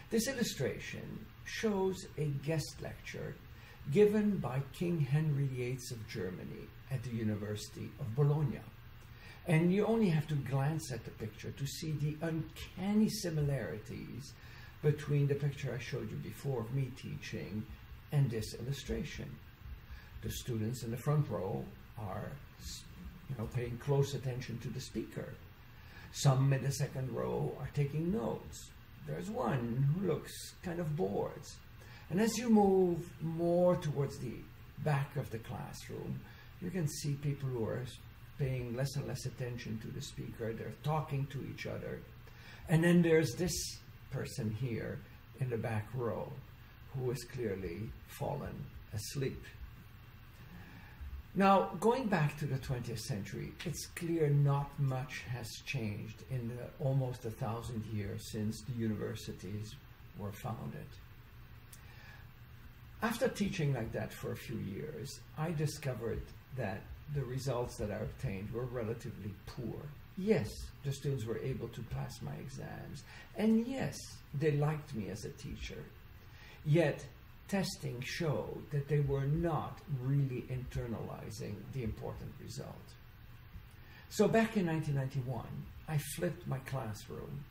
This illustration shows a guest lecture given by King Henry VIII of Germany at the University of Bologna. And you only have to glance at the picture to see the uncanny similarities between the picture I showed you before of me teaching and this illustration. The students in the front row are, paying close attention to the speaker. Some in the second row are taking notes. There's one who looks kind of bored. And as you move more towards the back of the classroom, you can see people who are paying less and less attention to the speaker. They're talking to each other. And then there's this person here in the back row who has clearly fallen asleep. Now, going back to the 20th century, it's clear not much has changed in the almost 1,000 years since the universities were founded. After teaching like that for a few years, I discovered that the results that I obtained were relatively poor. Yes, the students were able to pass my exams, and yes, they liked me as a teacher. Yet, testing showed that they were not really internalizing the important result. So back in 1991, I flipped my classroom,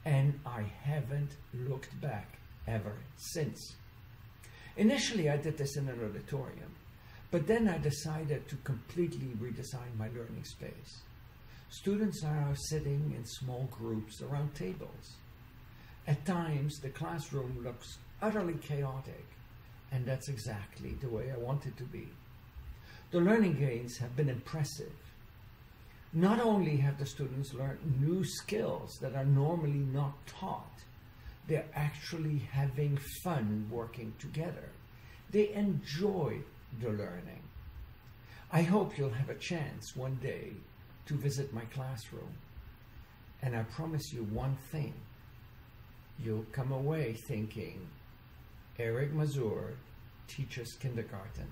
and I haven't looked back ever since. Initially, I did this in an auditorium, but then I decided to completely redesign my learning space. Students are now sitting in small groups around tables. At times, the classroom looks utterly chaotic, and that's exactly the way I want it to be. The learning gains have been impressive. Not only have the students learned new skills that are normally not taught, they're actually having fun working together. They enjoy the learning. I hope you'll have a chance one day to visit my classroom. And I promise you one thing. You'll come away thinking, Eric Mazur teaches kindergarten.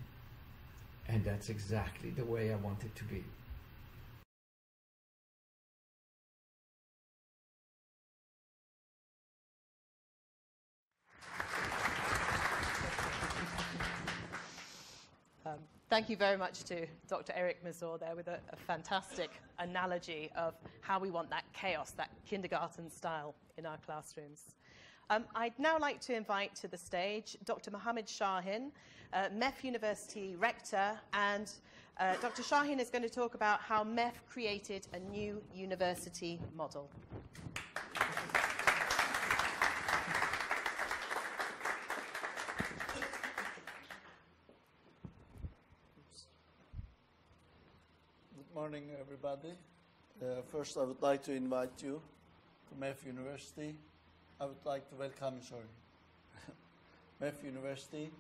And that's exactly the way I want it to be. Thank you very much to Dr. Eric Mazur there with a fantastic analogy of how we want that chaos, that kindergarten style in our classrooms. I'd now like to invite to the stage Dr. Mohammed Shahin, MEF University Rector, and Dr. Shahin is going to talk about how MEF created a new university model. Good morning, everybody. First, I would like to invite you to MEF University. I would like to welcome you, MEF University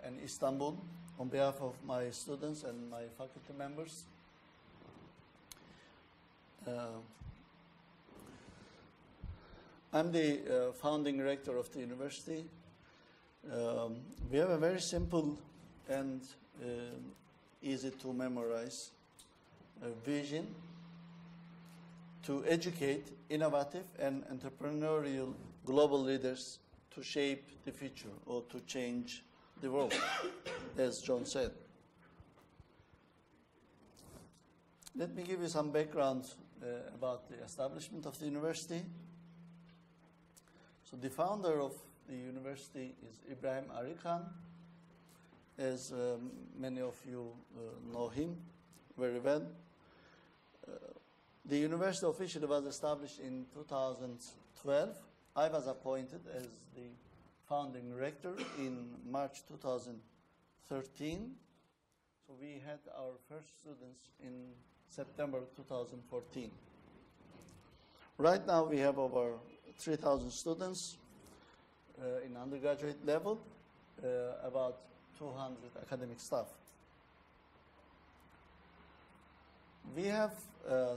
in Istanbul on behalf of my students and my faculty members. I'm the founding rector of the university. We have a very simple and easy to memorize vision to educate innovative and entrepreneurial global leaders to shape the future or to change the world, as Jon said. Let me give you some background about the establishment of the university. So the founder of the university is Ibrahim Arikan, as many of you know him very well. The university officially was established in 2012. I was appointed as the founding rector in March 2013. So we had our first students in September 2014. Right now we have over 3,000 students in undergraduate level, about 200 academic staff. We have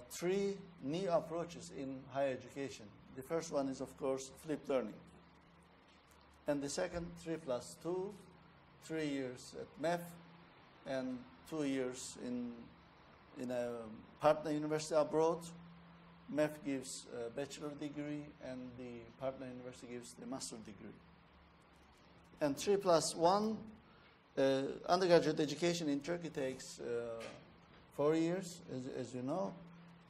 three new approaches in higher education. The first one is, of course, flipped learning. And the second, 3+2, 3 years at MEF and 2 years in a partner university abroad. MEF gives a bachelor degree and the partner university gives the master degree. And 3+1, undergraduate education in Turkey takes 4 years, as you know.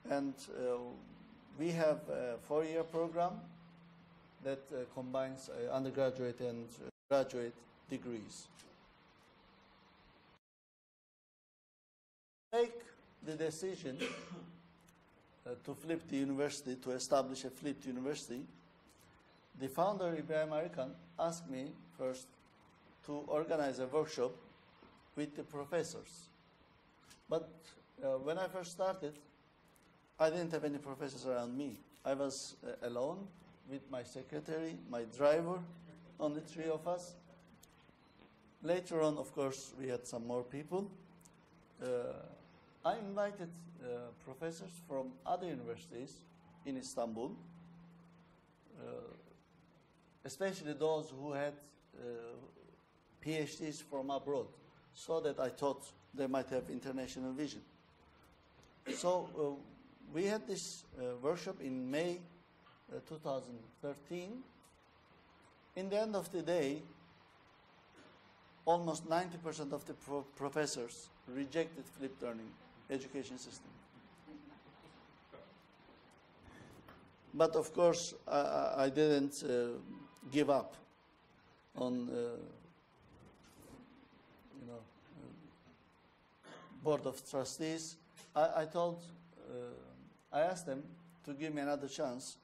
And we have a 4-year program that combines undergraduate and graduate degrees. Take the decision to flip the university, to establish a flipped university. The founder, Ibrahim Arikan, asked me first to organize a workshop with the professors. But when I first started, I didn't have any professors around me. I was alone with my secretary, my driver, only 3 of us. Later on, of course, we had some more people. I invited professors from other universities in Istanbul, especially those who had PhDs from abroad, so that I thought they might have international vision. So we had this workshop in May 2013. In the end of the day, almost 90% of the professors rejected flipped learning education system. But of course, I didn't give up on board of trustees. I asked them to give me another chance.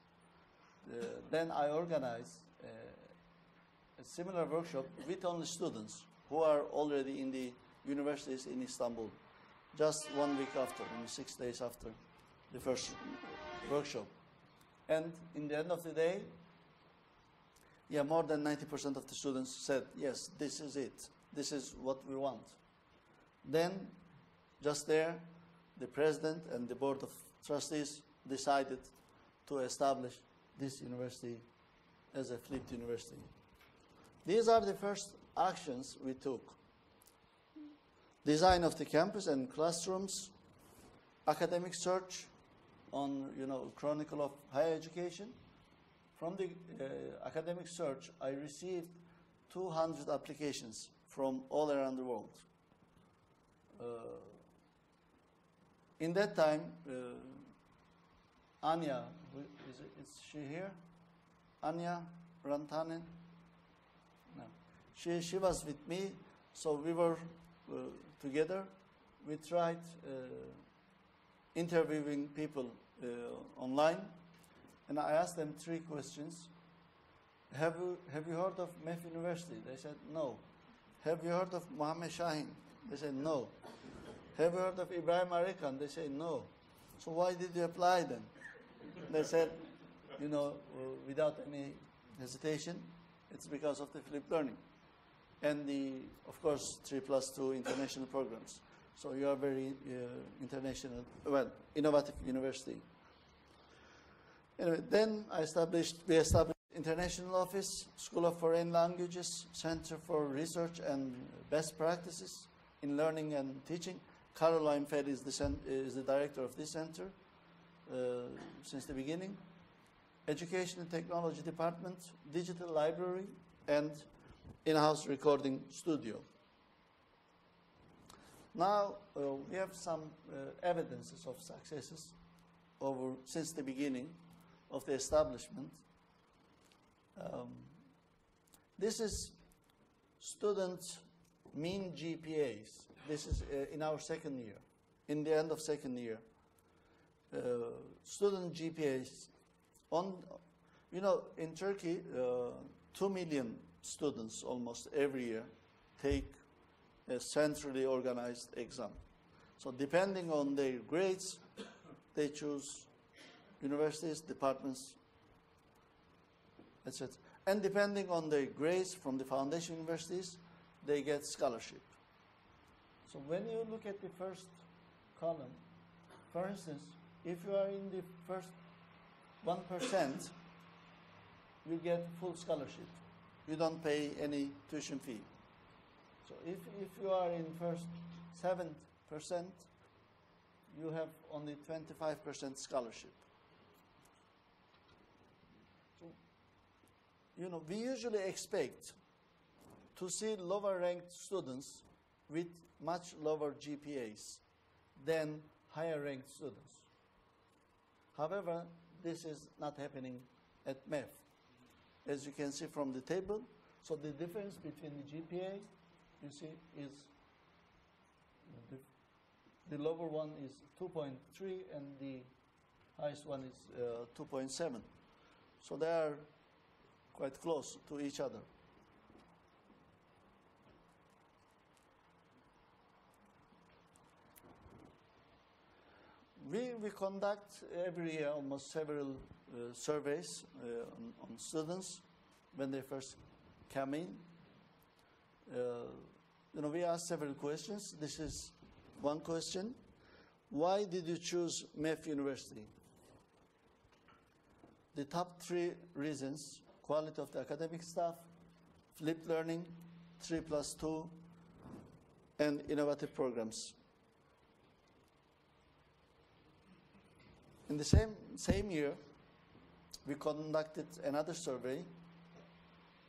Then I organized a similar workshop with only students who are already in the universities in Istanbul, just 1 week after, 6 days after the first workshop. And in the end of the day, more than 90% of the students said, yes, this is it. This is what we want. Then, just there, the president and the board of trustees decided to establish this university as a flipped university. These are the first actions we took. Design of the campus and classrooms, academic search on, Chronicle of Higher Education. From the academic search, I received 200 applications from all around the world. In that time, Anya, is she here? Anya Rantanen? No. She was with me, so we were together. We tried interviewing people online, and I asked them 3 questions. Have you heard of MEF University? They said no. Have you heard of Mohammed Shahin? They said no. Have you heard of Ibrahim Arikan? They said no. So why did you apply then? They said, without any hesitation, it's because of the flipped learning. And of course, 3+2 international programs. So you are very innovative university. Anyway, then we established International Office, School of Foreign Languages, Center for Research and Best Practices in Learning and Teaching. Caroline Fell is the director of this center since the beginning. Education and Technology Department, Digital Library, and in-house recording studio. Now we have some evidences of successes since the beginning of the establishment. This is student mean GPAs. This is in our second year, in the end of second year. Student GPAs in Turkey, 2 million students almost every year take a centrally organized exam. So depending on their grades, they choose universities, departments, etc. And depending on their grades from the foundation universities, they get scholarship. So when you look at the first column, for instance, if you are in the first 1%, you get full scholarship. You don't pay any tuition fee. So if you are in first 7%, you have only 25% scholarship. So, you know, we usually expect to see lower ranked students with much lower GPAs than higher ranked students. However, this is not happening at MEF. As you can see from the table, so the difference between the GPA, you see, is the lower one is 2.3 and the highest one is 2.7. So they are quite close to each other. We conduct every year almost several surveys on students when they first come in. You know, we ask several questions. This is one question. Why did you choose MEF University? The top 3 reasons: quality of the academic staff, flipped learning, 3+2, and innovative programs. In the same year, we conducted another survey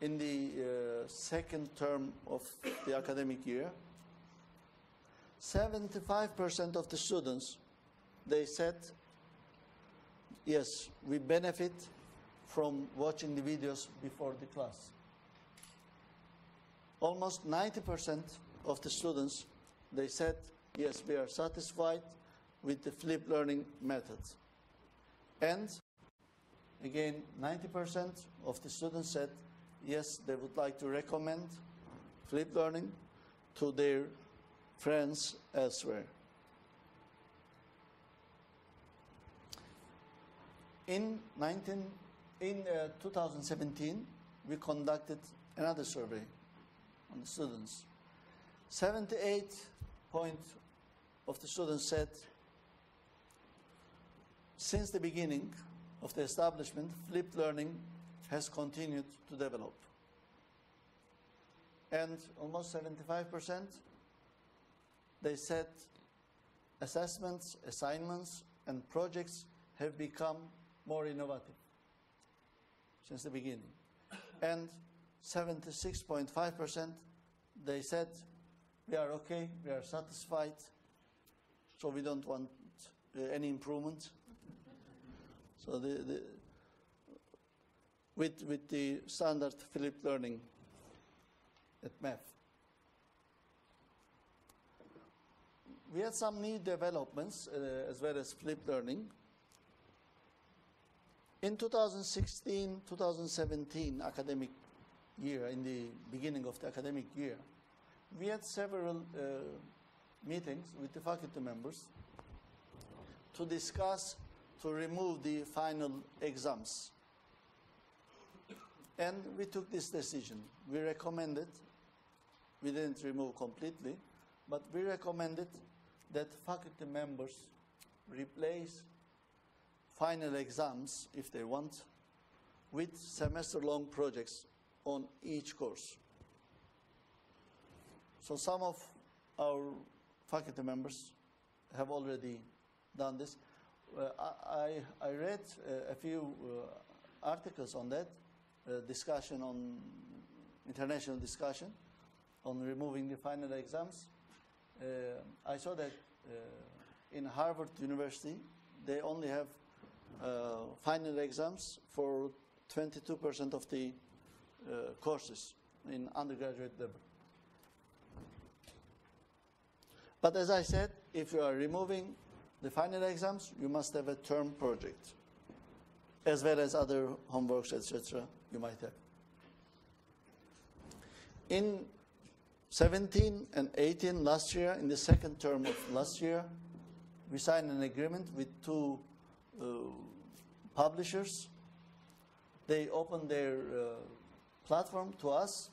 in the second term of the academic year. 75% of the students, they said, yes, we benefit from watching the videos before the class. Almost 90% of the students, they said, yes, we are satisfied with the flipped learning method. And again, 90% of the students said, yes, they would like to recommend flipped learning to their friends elsewhere. In 2017, we conducted another survey on the students. 78% of the students said, since the beginning of the establishment, flipped learning has continued to develop. And almost 75%, they said assessments, assignments, and projects have become more innovative since the beginning. And 76.5%, they said, we are okay, we are satisfied, so we don't want any improvement. So with the standard flipped learning at MEF. We had some new developments as well as flipped learning. In 2016-2017 academic year, in the beginning of the academic year, we had several meetings with the faculty members to discuss to remove the final exams. And we took this decision. We recommended, we didn't remove completely, but we recommended that faculty members replace final exams, if they want, with semester-long projects on each course. So some of our faculty members have already done this. I read a few articles on that, discussion on international discussion on removing the final exams. I saw that in Harvard University, they only have final exams for 22% of the courses in undergraduate level. But as I said, if you are removing the final exams, you must have a term project, as well as other homeworks, etc. you might have. in 17 and 18 last year, in the second term of last year, we signed an agreement with two publishers. They opened their platform to us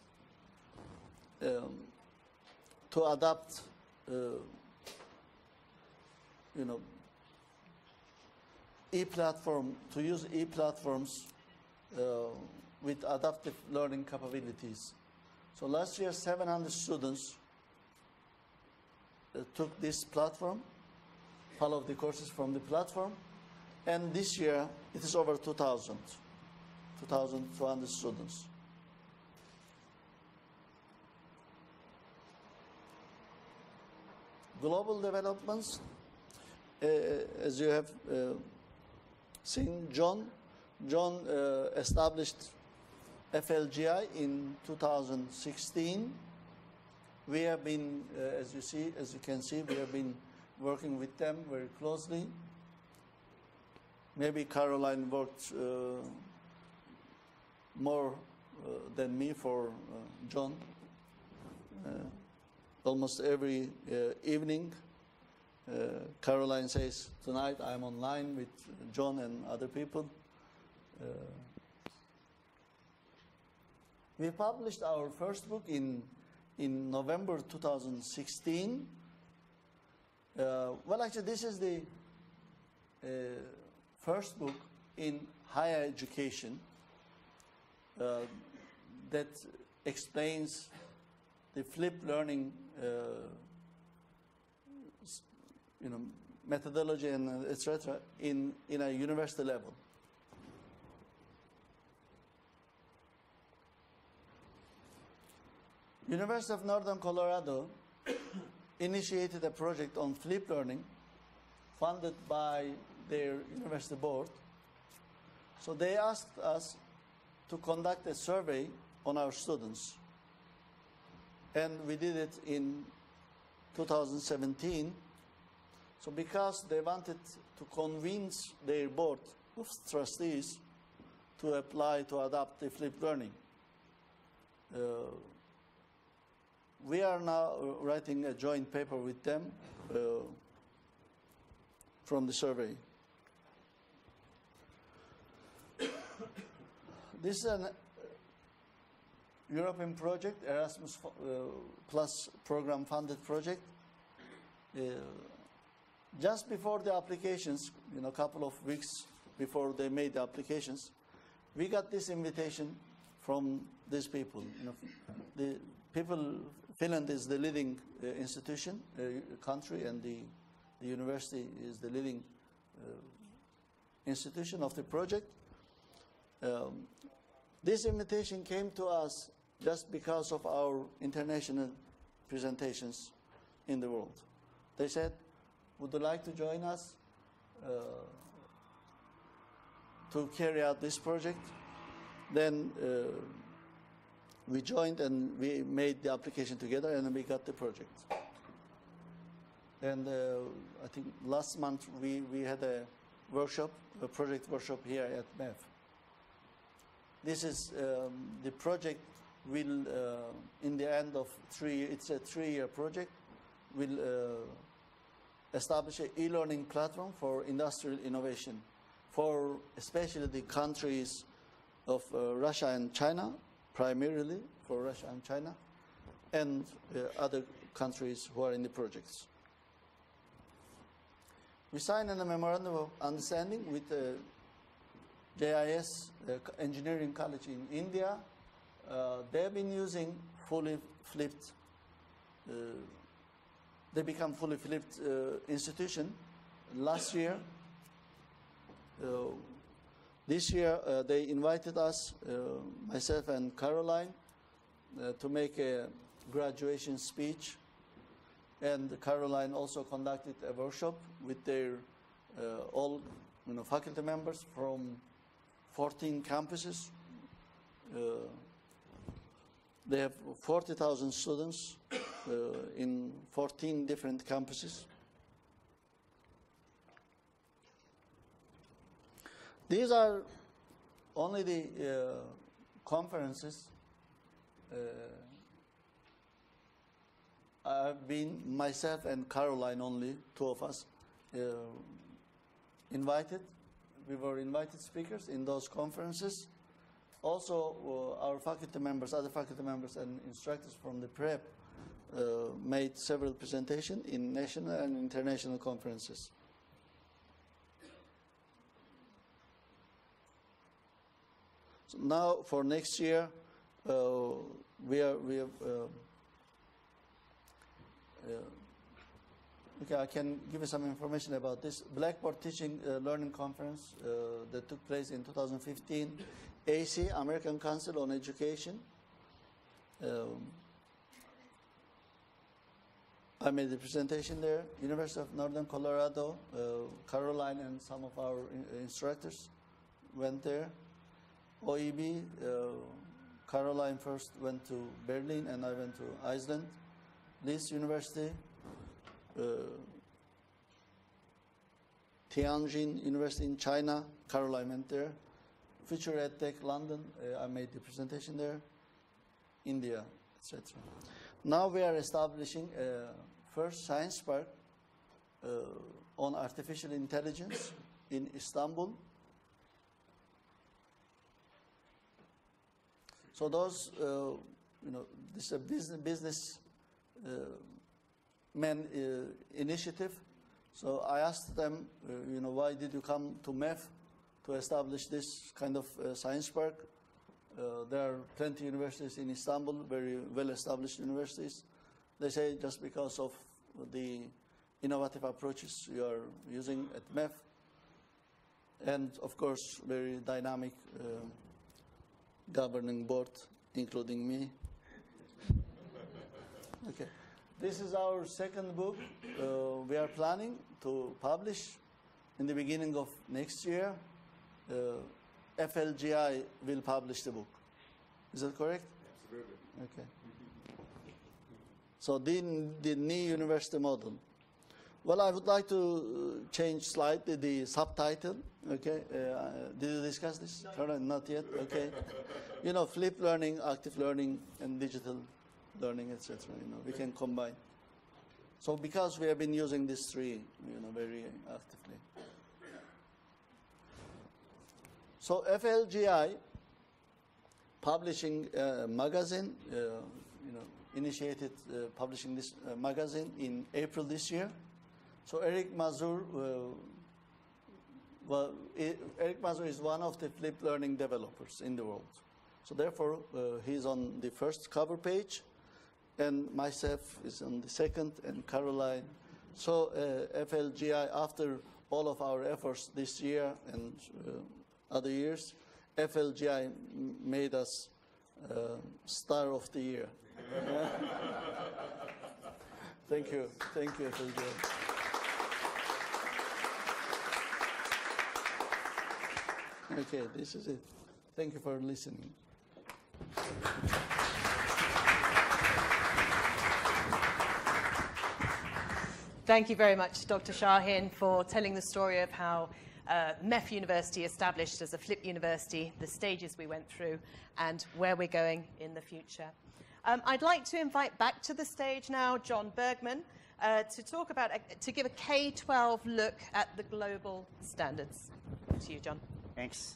to adapt, e-platform, to use e-platforms with adaptive learning capabilities. So last year, 700 students took this platform, followed the courses from the platform, and this year it is over 2,200 students. Global developments, as you have seen, Jon established FLGI in 2016. We have been, as you can see, we have been working with them very closely. Maybe Caroline worked more than me for Jon. Almost every evening, Caroline says, tonight I'm online with Jon and other people. We published our first book in November 2016. Well, actually, this is the first book in higher education that explains the flipped learning methodology and etc. in a university level. University of Northern Colorado initiated a project on flipped learning funded by their university board. So they asked us to conduct a survey on our students. And we did it in 2017. So because they wanted to convince their board of trustees to apply to adopt the flipped learning. We are now writing a joint paper with them from the survey. This is an European project, Erasmus Plus program funded project. Just before the applications, a couple of weeks before they made the applications, we got this invitation from these people. The people, Finland is the leading institution, country, and the university is the leading institution of the project. This invitation came to us just because of our international presentations in the world. They said, would you like to join us to carry out this project? Then we joined and we made the application together and we got the project. And I think last month we had a workshop, a project workshop here at MEF. This is the project will, in the end of it's a 3-year project, will establish an e-learning platform for industrial innovation for especially the countries of Russia and China, primarily for Russia and China, and other countries who are in the projects. We signed a memorandum of understanding with JIS Engineering College in India. They've been using fully flipped, they become fully flipped institution last year. This year they invited us, myself and Caroline, to make a graduation speech. And Caroline also conducted a workshop with their all faculty members from 14 campuses. They have 40,000 students in 14 different campuses. These are only the conferences I've been, myself and Caroline only, two of us, invited. We were invited speakers in those conferences. Also, our faculty members, other faculty members and instructors from the prep made several presentations in national and international conferences. So now for next year, we have okay, I can give you some information about this. Blackboard Teaching Learning Conference that took place in 2015. AC, American Council on Education. I made the presentation there. University of Northern Colorado, Caroline and some of our instructors went there. OEB, Caroline first went to Berlin and I went to Iceland. Leeds University, Tianjin University in China, Caroline went there. Future EdTech London, I made the presentation there. India, etc. Now we are establishing first science park on artificial intelligence in Istanbul. So those, this is a business men initiative. So I asked them, why did you come to MEF to establish this kind of science park? There are plenty of universities in Istanbul, very well-established universities. They say just because of the innovative approaches you are using at MEF, and of course, very dynamic governing board, including me. Okay. This is our second book. We are planning to publish in the beginning of next year. FLGI will publish the book. Is that correct? Absolutely. Okay. So the new university model. Well, I would like to change slightly the subtitle. Okay. Did you discuss this? No. Not yet. Okay. Flipped learning, active learning, and digital learning, etc. We can combine. So because we have been using these three, very actively. So FLGI publishing a magazine, initiated publishing this magazine in April this year. So Eric Mazur, Eric Mazur is one of the flipped learning developers in the world. So therefore, he's on the first cover page, and myself is on the second, and Caroline. So FLGI, after all of our efforts this year and other years, FLGI made us Star of the Year. Thank you. Thank you, FLGI. Okay, this is it. Thank you for listening. Thank you very much, Dr. Shahin, for telling the story of how MEF University established as a flipped university, the stages we went through, and where we're going in the future. I'd like to invite back to the stage now Jon Bergmann to give a K12 look at the global standards. To you, Jon. Thanks.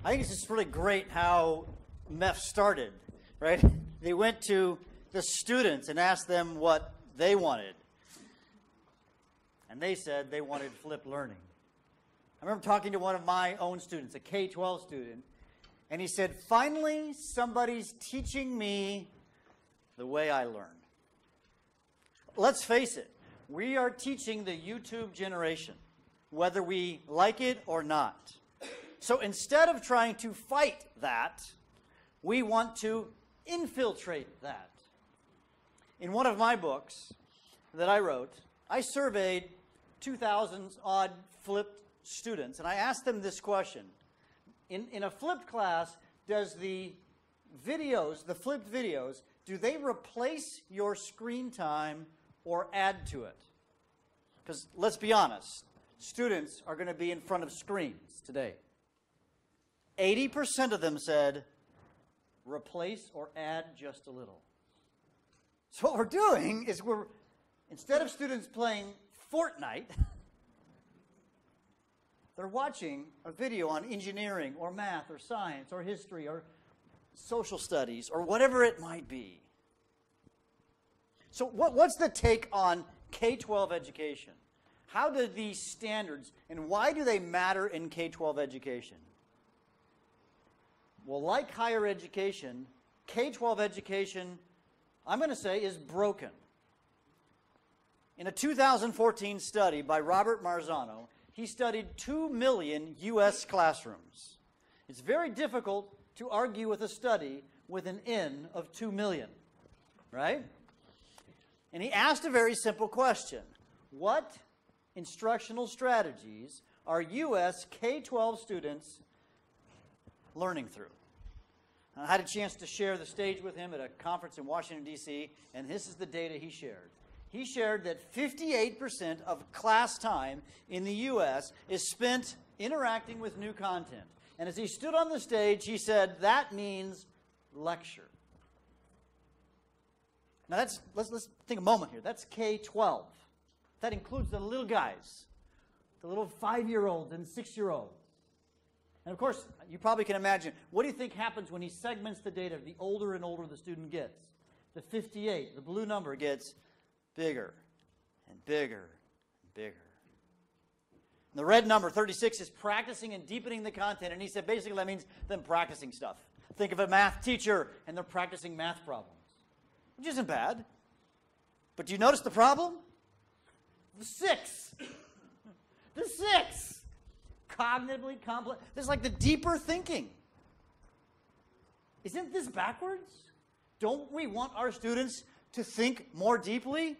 I think it's just really great how MEF started, right? They went to the students and asked them what they wanted. And they said they wanted flipped learning. I remember talking to one of my own students, a K12 student, and he said, finally, somebody's teaching me the way I learn. Let's face it, we are teaching the YouTube generation, whether we like it or not. So instead of trying to fight that, we want to infiltrate that. In one of my books that I wrote, I surveyed 2,000-odd flipped students, and I asked them this question. In a flipped class, does the videos, the flipped videos, do they replace your screen time or add to it? Because let's be honest, students are going to be in front of screens today. 80% of them said replace or add just a little. So what we're doing is instead of students playing Fortnite, they're watching a video on engineering or math or science or history or social studies or whatever it might be. So what's the take on K-12 education? How do these standards, and why do they matter in K-12 education? Well, like higher education, K-12 education, I'm going to say, is broken. In a 2014 study by Robert Marzano, he studied 2 million U.S. classrooms. It's very difficult to argue with a study with an N of 2 million, right? And he asked a very simple question. What instructional strategies are U.S. K-12 students learning through? I had a chance to share the stage with him at a conference in Washington, D.C., and this is the data he shared. He shared that 58% of class time in the U.S. is spent interacting with new content. And as he stood on the stage, he said, that means lecture. Now, let's think a moment here. That's K-12. That includes the little guys, the little 5-year-olds and 6-year-olds. And of course, you probably can imagine, what do you think happens when he segments the data the older and older the student gets? The 58, the blue number, gets bigger and bigger and bigger. And the red number, 36, is practicing and deepening the content. And he said basically that means them practicing stuff. Think of a math teacher and they're practicing math problems, which isn't bad. But do you notice the problem? The 6. The 6. Cognitively complex. This is like the deeper thinking. Isn't this backwards? Don't we want our students to think more deeply?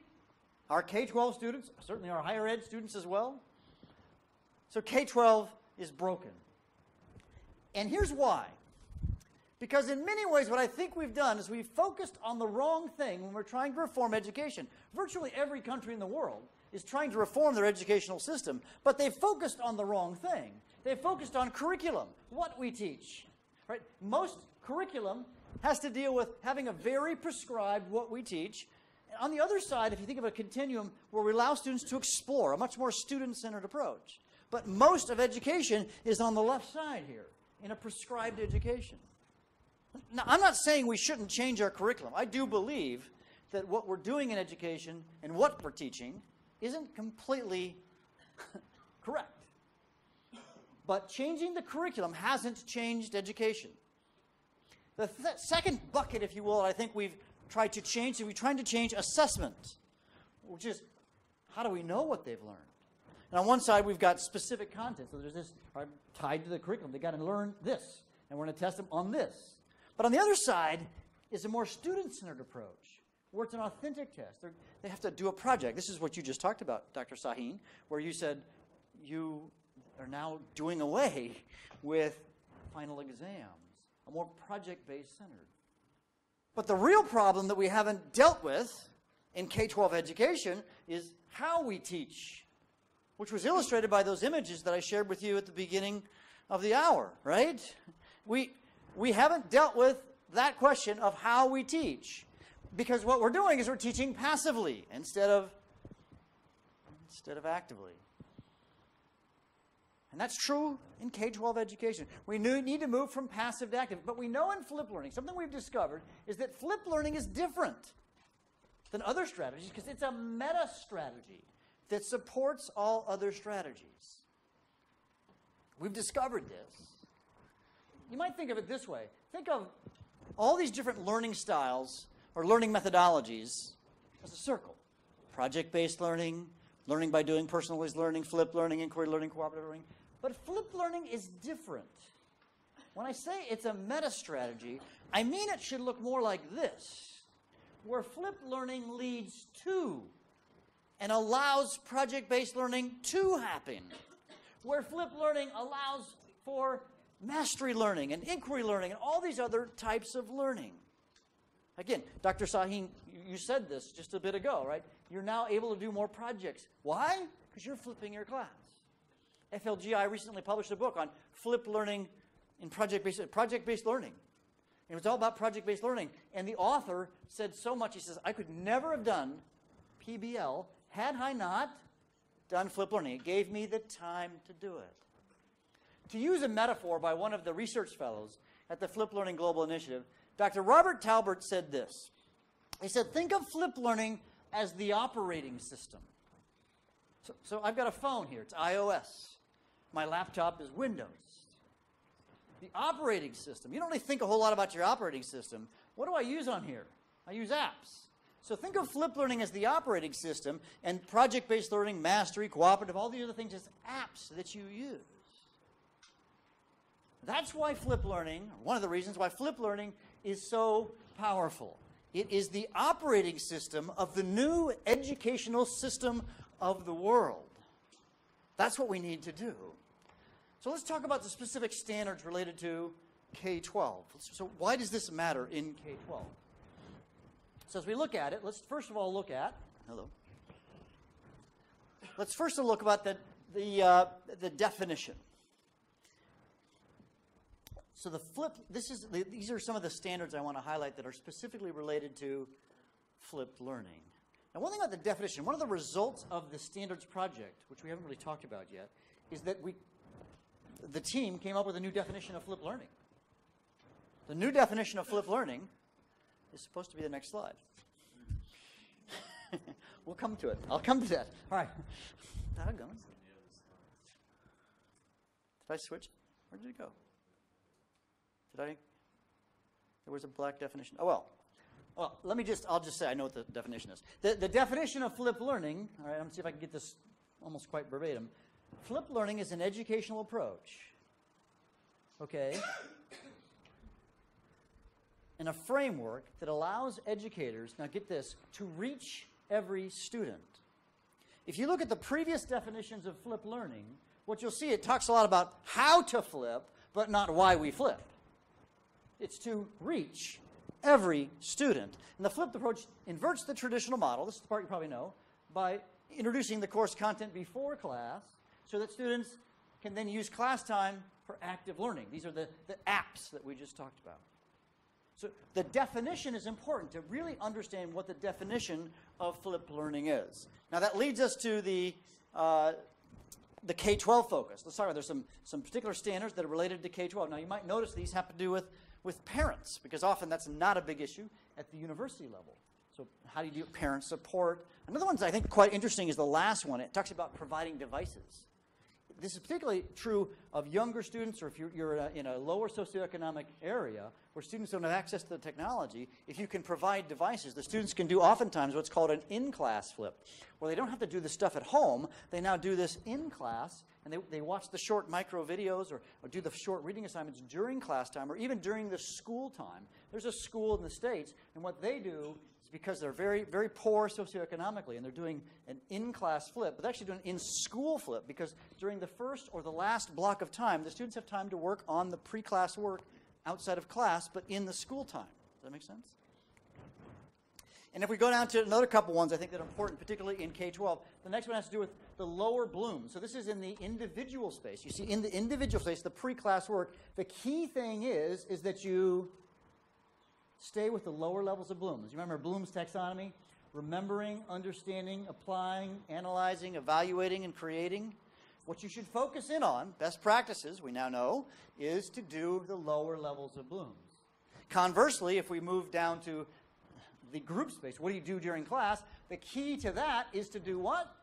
Our K-12 students, certainly our higher ed students as well. So K-12 is broken. And here's why. Because in many ways what I think we've done is we've focused on the wrong thing when we're trying to reform education. Virtually every country in the world is trying to reform their educational system, but they've focused on the wrong thing. They've focused on curriculum, what we teach. Right? Most curriculum has to deal with having a very prescribed what we teach. On the other side, if you think of a continuum where we allow students to explore, a much more student-centered approach. But most of education is on the left side here, in a prescribed education. Now, I'm not saying we shouldn't change our curriculum. I do believe that what we're doing in education and what we're teaching isn't completely correct. But changing the curriculum hasn't changed education. The second bucket, if you will, I think we've tried to change, is we're trying to change assessment, which is how do we know what they've learned? And on one side, we've got specific content. So there's this tied to the curriculum. They've got to learn this, and we're going to test them on this. But on the other side is a more student-centered approach, where it's an authentic test. They have to do a project. This is what you just talked about, Dr. Sahin, where you said you are now doing away with final exams, a more project-based centered. But the real problem that we haven't dealt with in K-12 education is how we teach, which was illustrated by those images that I shared with you at the beginning of the hour, right? We haven't dealt with that question of how we teach, because what we're doing is we're teaching passively instead of actively. And that's true in K-12 education. We need to move from passive to active. But we know in flipped learning, something we've discovered is that flipped learning is different than other strategies because it's a meta strategy that supports all other strategies. We've discovered this. You might think of it this way. Think of all these different learning styles or learning methodologies as a circle. Project-based learning, learning by doing, personalized learning, flipped learning, inquiry learning, cooperative learning. But flipped learning is different. When I say it's a meta strategy, I mean it should look more like this, where flipped learning leads to and allows project-based learning to happen, where flipped learning allows for mastery learning and inquiry learning and all these other types of learning. Again, Dr. Sahin, you said this just a bit ago, right? You're now able to do more projects. Why? Because you're flipping your class. FLGI recently published a book on flipped learning in project-based learning. It was all about project-based learning. And the author said so much. He says, I could never have done PBL had I not done flipped learning. It gave me the time to do it. To use a metaphor by one of the research fellows at the Flipped Learning Global Initiative, Dr. Robert Talbert said this. He said, think of flipped learning as the operating system. So I've got a phone here. It's iOS. My laptop is Windows. The operating system. You don't really think a whole lot about your operating system. What do I use on here? I use apps. So think of flipped learning as the operating system, and project-based learning, mastery, cooperative, all the other things as apps that you use. That's why flipped learning, one of the reasons why flipped learning is so powerful. It is the operating system of the new educational system of the world. That's what we need to do. So let's talk about the specific standards related to K12. So why does this matter in K12? So as we look at it, let's first of all look at, let's first look about the definition. So these are some of the standards I want to highlight that are specifically related to flipped learning. Now, one thing about the definition, one of the results of the standards project, which we haven't really talked about yet, is that the team came up with a new definition of flipped learning. The new definition of flipped learning is supposed to be the next slide. We'll come to it. I'll come to that. All right. Did I switch? Where did it go? There was a black definition. Oh, well, I'll just say I know what the definition is. The definition of flipped learning, all right, I'm going to see if I can get this almost quite verbatim. Flipped learning is an educational approach, okay, and a framework that allows educators, now get this, to reach every student. If you look at the previous definitions of flipped learning, what you'll see, it talks a lot about how to flip, but not why we flip. It's to reach every student. And the flipped approach inverts the traditional model, this is the part you probably know, by introducing the course content before class so that students can then use class time for active learning. These are the apps that we just talked about. So the definition is important to really understand what the definition of flipped learning is. Now that leads us to the K12 focus. Let's talk about there's some particular standards that are related to K12. Now you might notice these have to do with parents, because often that's not a big issue at the university level. So how do you do parent support? Another one I think quite interesting is the last one. It talks about providing devices. This is particularly true of younger students, or if you're in a lower socioeconomic area where students don't have access to the technology. If you can provide devices, the students can do oftentimes what's called an in-class flip, where they don't have to do this stuff at home. They now do this in class, and they watch the short micro videos or do the short reading assignments during class time or even during the school time. There's a school in the States, and what they do is because they're very, very poor socioeconomically, and they're doing an in-class flip, but they're actually doing an in-school flip, because during the first or the last block of time, the students have time to work on the pre-class work outside of class, but in the school time. Does that make sense? And if we go down to another couple ones I think that are important, particularly in K-12, the next one has to do with the lower bloom. So this is in the individual space. You see, in the individual space, the pre-class work, the key thing is that you stay with the lower levels of Bloom. You remember Bloom's taxonomy? Remembering, understanding, applying, analyzing, evaluating, and creating. What you should focus in on, best practices, we now know, is to do the lower levels of Bloom's. Conversely, if we move down to the group space, what do you do during class? The key to that is to do what?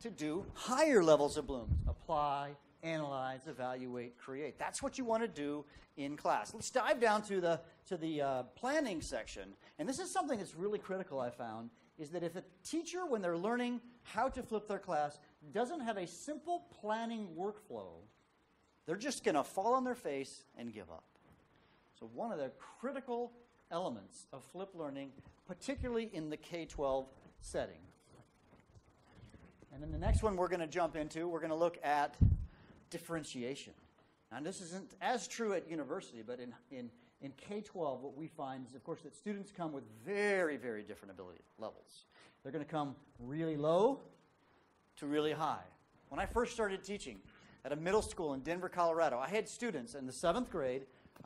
To do higher levels of Bloom's. Apply, analyze, evaluate, create. That's what you want to do in class. Let's dive down to the planning section. And this is something that's really critical, I found, is that if a teacher, when they're learning how to flip their class, doesn't have a simple planning workflow, they're just going to fall on their face and give up. So one of the critical elements of flipped learning, particularly in the K-12 setting. And then the next one we're going to jump into, we're going to look at differentiation. Now, this isn't as true at university, but in K-12, what we find is, of course, that students come with very, very different ability levels. They're going to come really low to really high. When I first started teaching at a middle school in Denver, Colorado, I had students in the 7th grade,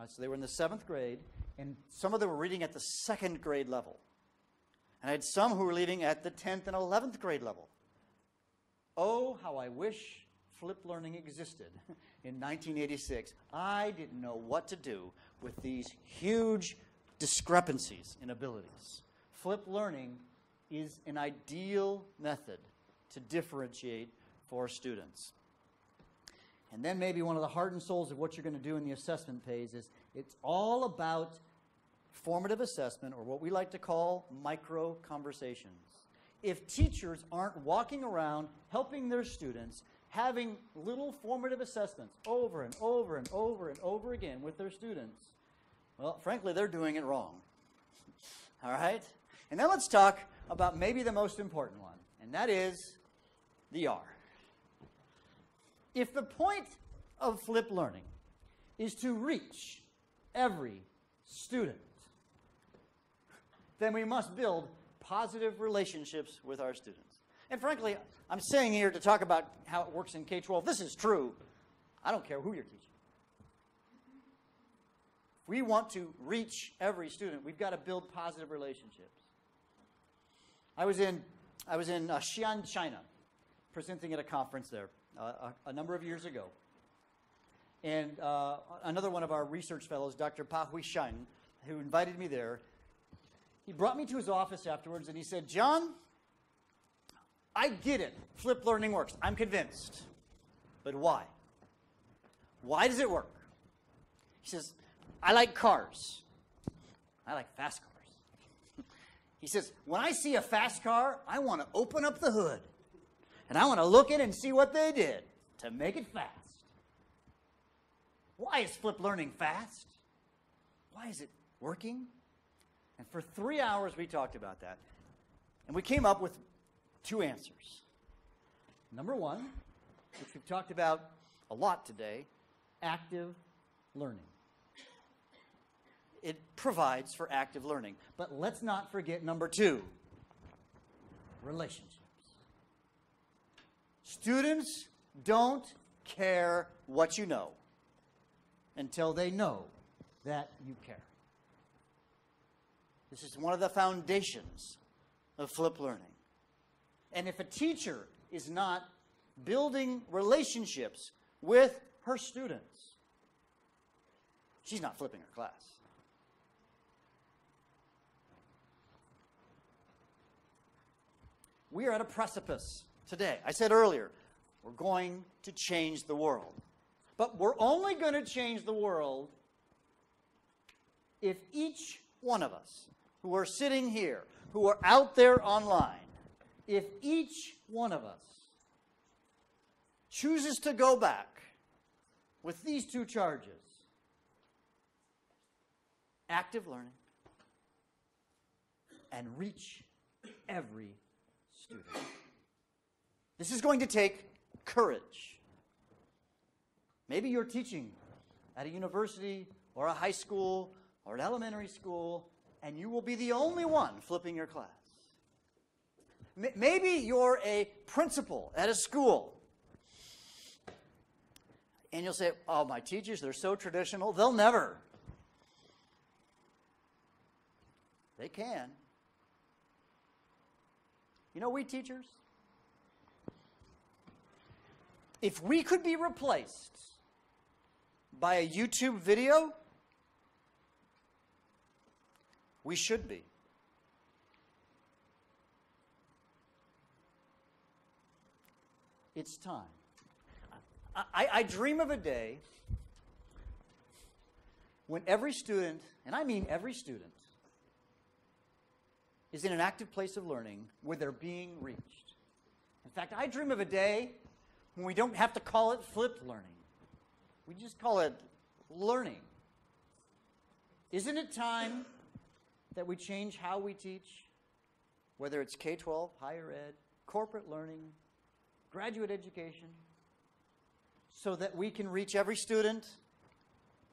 so they were in the 7th grade, And some of them were reading at the 2nd grade level. And I had some who were reading at the 10th and 11th grade level. Oh, how I wish flipped learning existed in 1986. I didn't know what to do with these huge discrepancies in abilities. Flipped learning is an ideal method to differentiate for students. And then maybe one of the heart and souls of what you're going to do in the assessment phase is it's all about formative assessment, or what we like to call micro conversations. If teachers aren't walking around helping their students, having little formative assessments over and over and over and over again with their students, well, frankly, they're doing it wrong. All right? And then let's talk about maybe the most important one, and that is the R. If the point of flipped learning is to reach every student, then we must build positive relationships with our students. And frankly, I'm saying here to talk about how it works in K-12. This is true. I don't care who you're teaching. If we want to reach every student, we've got to build positive relationships. I was in Xi'an, China, presenting at a conference there a number of years ago. And another one of our research fellows, Dr. Pa Hui Shan, who invited me there, he brought me to his office afterwards and he said, John, I get it. Flipped learning works. I'm convinced. But why? Why does it work? He says, I like cars. I like fast cars. He says, when I see a fast car, I want to open up the hood. And I want to look in and see what they did to make it fast. Why is flipped learning fast? Why is it working? And for 3 hours we talked about that. And we came up with 2 answers. Number 1, which we've talked about a lot today, active learning. It provides for active learning. But let's not forget number 2, relationships. Students don't care what you know until they know that you care. This is one of the foundations of flipped learning. And if a teacher is not building relationships with her students, she's not flipping her class. We are at a precipice today. I said earlier, we're going to change the world. But we're only going to change the world if each one of us who are sitting here, who are out there online, if each one of us chooses to go back with these 2 charges, active learning and reach every student. This is going to take courage. Maybe you're teaching at a university or a high school or an elementary school, and you will be the only one flipping your class. Maybe you're a principal at a school, and you'll say, oh, my teachers, they're so traditional, they'll never. They can. You know, we teachers, if we could be replaced by a YouTube video, we should be. It's time. I dream of a day when every student, and I mean every student, is in an active place of learning where they're being reached. In fact, I dream of a day when we don't have to call it flipped learning. We just call it learning. Isn't it time that we change how we teach, whether it's K-12, higher ed, corporate learning, graduate education, so that we can reach every student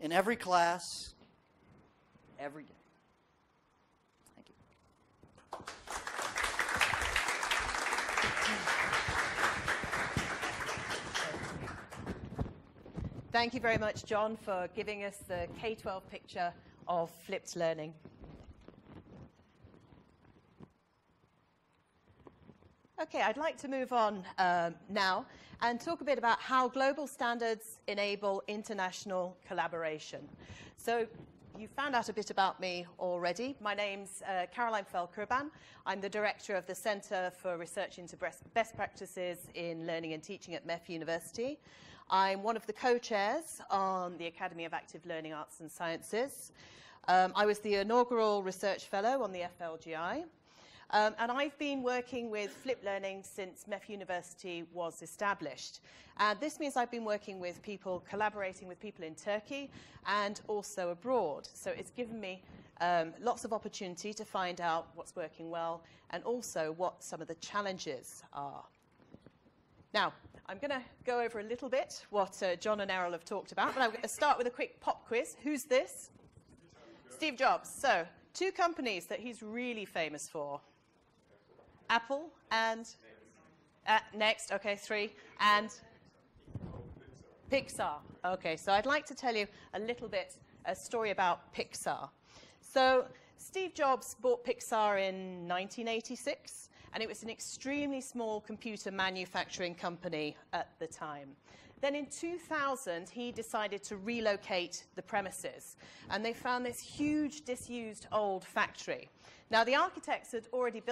in every class every day? Thank you. Thank you very much, John, for giving us the K-12 picture of flipped learning. Okay, I'd like to move on now and talk a bit about how global standards enable international collaboration. So you found out a bit about me already. My name's Caroline Fell Kurban. I'm the director of the Center for Research into Best Practices in Learning and Teaching at MEF University. I'm one of the co-chairs on the Academy of Active Learning Arts and Sciences. I was the inaugural research fellow on the FLGI. And I've been working with flipped learning since MEF University was established. And this means I've been working with people, collaborating with people in Turkey and also abroad. So it's given me lots of opportunity to find out what's working well and also what some of the challenges are. Now, I'm going to go over a little bit what Jon and Errol have talked about, but I'm going to start with a quick pop quiz. Who's this? Steve Jobs. So, two companies that he's really famous for. Apple and next, okay, 3, and Pixar. Okay, so I'd like to tell you a little bit, a story about Pixar. So Steve Jobs bought Pixar in 1986, and it was an extremely small computer manufacturing company at the time. Then in 2000, he decided to relocate the premises, and they found this huge, disused old factory. Now, the architects had already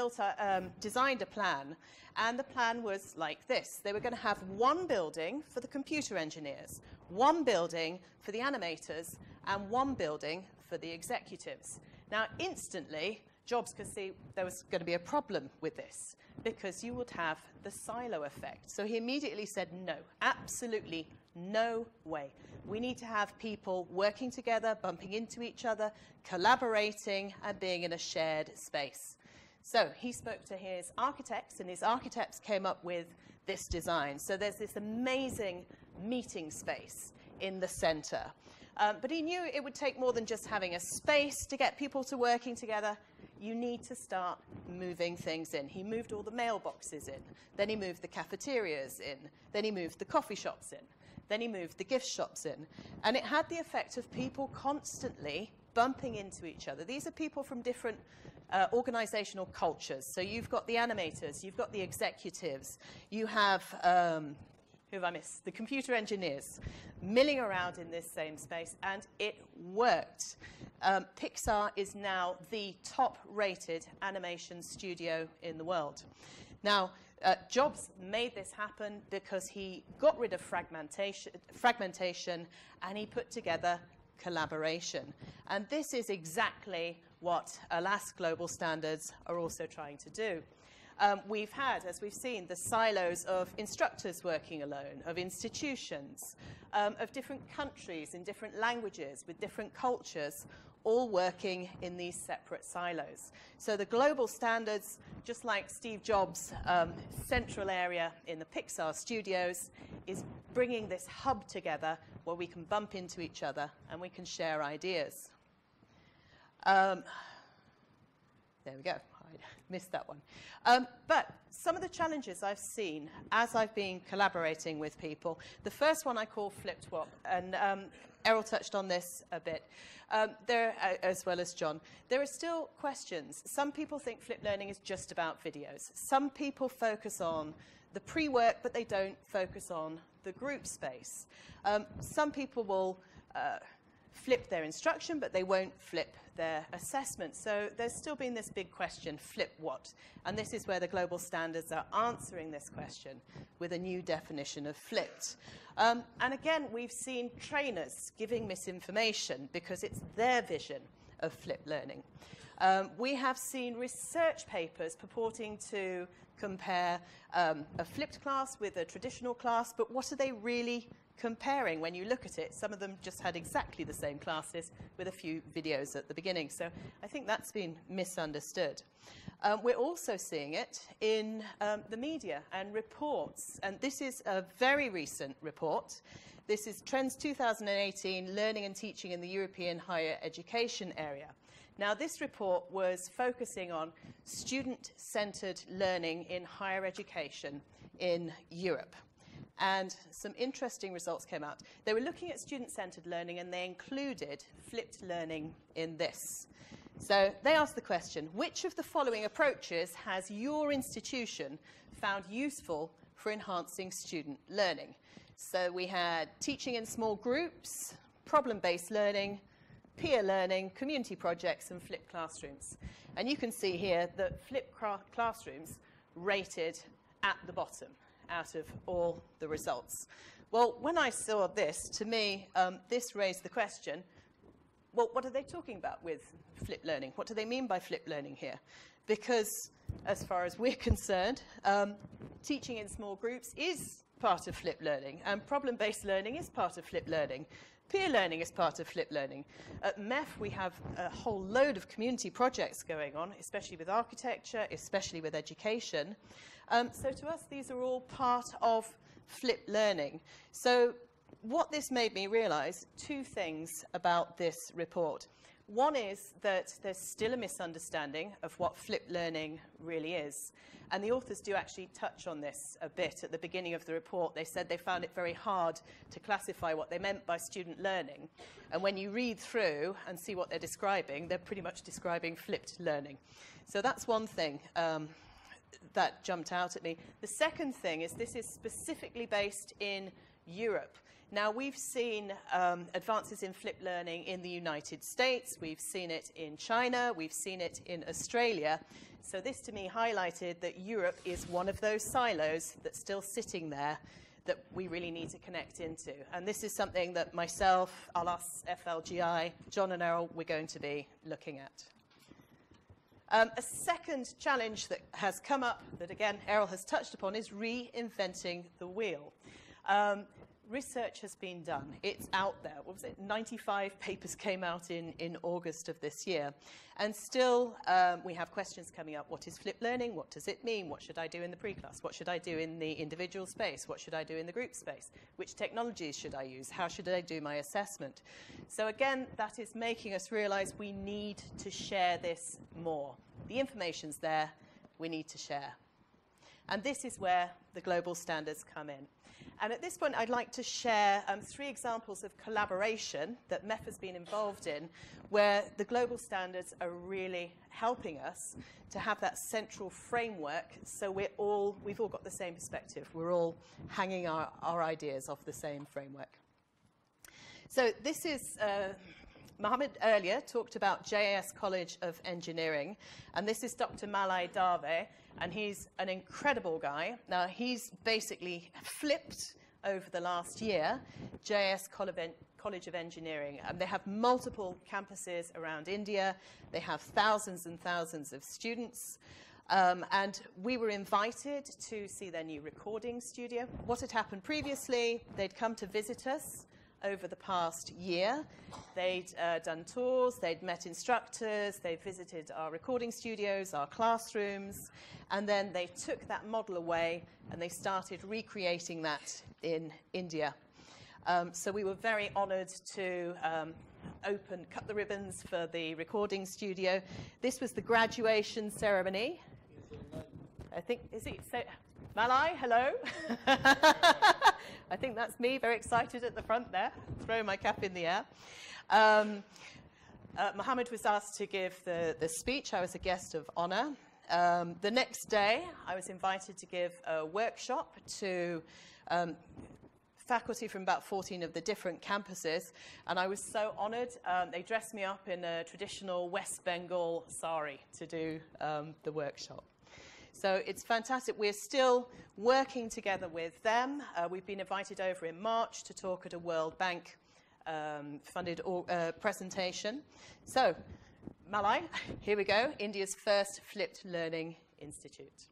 designed a plan, and the plan was like this. They were going to have one building for the computer engineers, one building for the animators, and one building for the executives. Now, instantly, Jobs could see there was going to be a problem with this, because you would have the silo effect. So he immediately said, no, absolutely no way. We need to have people working together, bumping into each other, collaborating, and being in a shared space. So he spoke to his architects, and his architects came up with this design. So there's this amazing meeting space in the center. But he knew it would take more than just having a space to get people to working together. You need to start moving things in. He moved all the mailboxes in. Then he moved the cafeterias in. Then he moved the coffee shops in. Then he moved the gift shops in. And it had the effect of people constantly bumping into each other. These are people from different organizational cultures. So you've got the animators, you've got the executives, you have, who have I missed? The computer engineers milling around in this same space, and it worked. Pixar is now the top-rated animation studio in the world. Now, Jobs made this happen because he got rid of fragmentation, and he put together collaboration. And this is exactly what ALAS global standards are also trying to do. We've had, as we've seen, the silos of instructors working alone, of institutions, of different countries in different languages with different cultures, all working in these separate silos. So the global standards, just like Steve Jobs' central area in the Pixar studios, is bringing this hub together where we can bump into each other and we can share ideas. There we go. I missed that one. But some of the challenges I've seen as I've been collaborating with people, the first one I call flipped WOP, and Errol touched on this a bit, as well as Jon. There are still questions. Some people think flipped learning is just about videos. Some people focus on the pre-work, but they don't focus on the group space. Some people will flip their instruction, but they won't flip their assessment. So there's still been this big question, flip what? And this is where the global standards are answering this question with a new definition of flipped. And again, we've seen trainers giving misinformation because it's their vision of flipped learning. We have seen research papers purporting to compare a flipped class with a traditional class, but what are they really comparing when you look at it? Some of them just had exactly the same classes with a few videos at the beginning. So I think that's been misunderstood. We're also seeing it in the media and reports. And this is a very recent report. This is Trends 2018, Learning and Teaching in the European Higher Education Area. Now, this report was focusing on student-centered learning in higher education in Europe. and some interesting results came out. They were looking at student-centered learning, and they included flipped learning in this. So they asked the question, which of the following approaches has your institution found useful for enhancing student learning? So we had teaching in small groups, problem-based learning, peer learning, community projects, and flipped classrooms. And you can see here that flipped classrooms rated at the bottom out of all the results. Well, when I saw this, to me, this raised the question, well, what are they talking about with flipped learning? What do they mean by flipped learning here? Because as far as we're concerned, teaching in small groups is part of flipped learning, and problem-based learning is part of flipped learning. Peer learning is part of flipped learning. At MEF, we have a whole load of community projects going on, especially with architecture, especially with education. So to us, these are all part of flipped learning. So what this made me realize, two things about this report. One is that there's still a misunderstanding of what flipped learning really is. And the authors do actually touch on this a bit at the beginning of the report. They said they found it very hard to classify what they meant by student learning. And when you read through and see what they're describing, they're pretty much describing flipped learning. So that's one thing that jumped out at me. The second thing is this is specifically based in Europe. Now, we've seen advances in flipped learning in the United States. We've seen it in China. We've seen it in Australia. So this, to me, highlighted that Europe is one of those silos that's still sitting there that we really need to connect into. And this is something that myself, Alas, FLGI, Jon and Errol, we're going to be looking at. A second challenge that has come up that, again, Errol has touched upon is reinventing the wheel. Research has been done. It's out there. What was it? 95 papers came out in August of this year. And still, we have questions coming up. What is flipped learning? What does it mean? What should I do in the pre-class? What should I do in the individual space? What should I do in the group space? Which technologies should I use? How should I do my assessment? So again, that is making us realize we need to share this more. The information's there. We need to share. And this is where the global standards come in. And at this point, I'd like to share 3 examples of collaboration that MEF has been involved in, where the global standards are really helping us to have that central framework, so we've all got the same perspective. We're all hanging our ideas off the same framework. So this is... Mohammed earlier talked about JAS College of Engineering, and this is Dr. Malai Dave, and he's an incredible guy. Now, he's basically flipped over the last year JAS College of Engineering, and they have multiple campuses around India. They have thousands and thousands of students, and we were invited to see their new recording studio. What had happened previously, they'd come to visit us over the past year. They'd done tours, they'd met instructors, they visited our recording studios, our classrooms, and then they took that model away and they started recreating that in India. So we were very honored to cut the ribbons for the recording studio. This was the graduation ceremony. I think, Malai, hello. I think that's me, very excited at the front there, throwing my cap in the air. Mohammed was asked to give the speech. I was a guest of honor. The next day, I was invited to give a workshop to faculty from about 14 of the different campuses, and I was so honored. They dressed me up in a traditional West Bengal sari to do the workshop. So it's fantastic. We're still working together with them. We've been invited over in March to talk at a World Bank funded presentation. So, Malai, here we go, India's first flipped learning institute.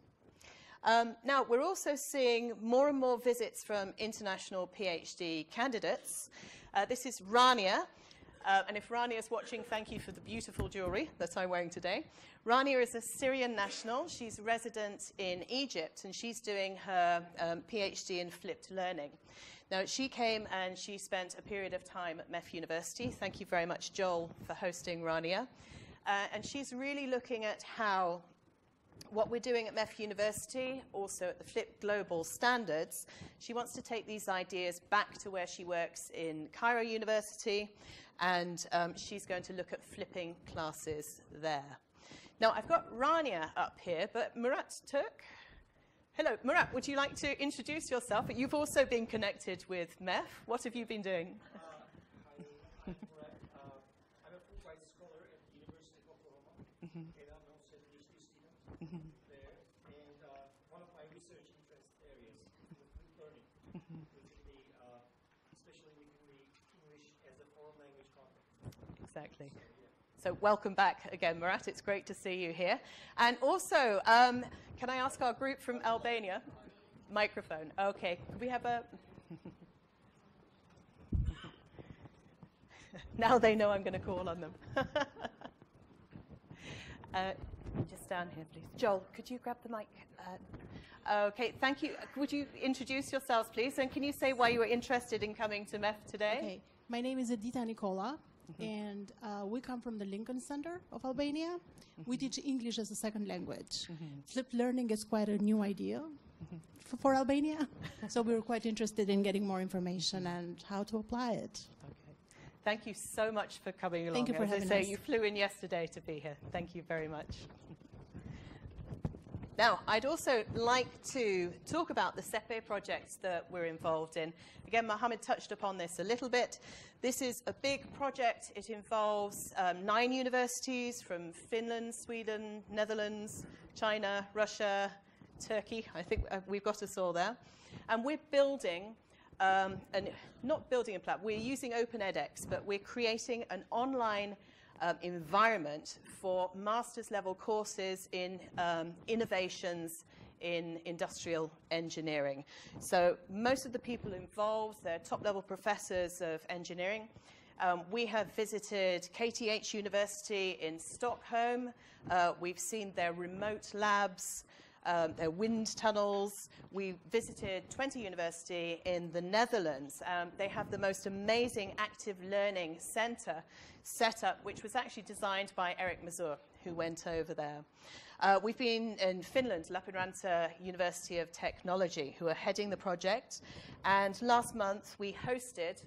Now, we're also seeing more and more visits from international PhD candidates. This is Rania. And if Rania is watching, thank you for the beautiful jewelry that I'm wearing today. Rania is a Syrian national. She's resident in Egypt, and she's doing her PhD in flipped learning. Now, she came and she spent a period of time at MEF University. Thank you very much, Joel, for hosting Rania. And she's really looking at how what we're doing at MEF University, also at the Flip Global Standards. She wants to take these ideas back to where she works in Cairo University, and she's going to look at flipping classes there. Now, I've got Rania up here, but Murat Turk. Hello, Murat, would you like to introduce yourself? You've also been connected with MEF. What have you been doing? Hi, I'm Murat. I'm a Fulbright scholar at the University of Oklahoma, and I'm also a PhD student there. And one of my research interest areas is flip learning, especially within the English as a foreign language context. Exactly. So welcome back again, Murat. It's great to see you here. And also, can I ask our group from Albania? Microphone. Okay. Could we have a... Now they know I'm going to call on them. Just down here, please. Joel, could you grab the mic? Okay, thank you. Would you introduce yourselves, please? And can you say why you were interested in coming to MEF today? Okay. My name is Edita Nicola. And we come from the Lincoln Center of Albania. We teach English as a second language. Flipped learning is quite a new idea for Albania. So we were quite interested in getting more information and how to apply it. Okay. Thank you so much for coming along. Thank you for having us. You flew in yesterday to be here. Thank you very much. Now, I'd also like to talk about the CEPE projects that we're involved in. Again, Mohammed touched upon this a little bit. This is a big project. It involves 9 universities from Finland, Sweden, Netherlands, China, Russia, Turkey. I think we've got us all there. And we're building, not building a platform, we're using Open edX, but we're creating an online environment for master's level courses in innovations in industrial engineering. So most of the people involved, they're top level professors of engineering. We have visited KTH University in Stockholm. We've seen their remote labs, their wind tunnels. We visited 20 University in the Netherlands. They have the most amazing active learning center set up, which was actually designed by Eric Mazur, who went over there. We've been in Finland, Lappeenranta University of Technology, who are heading the project. And last month, we hosted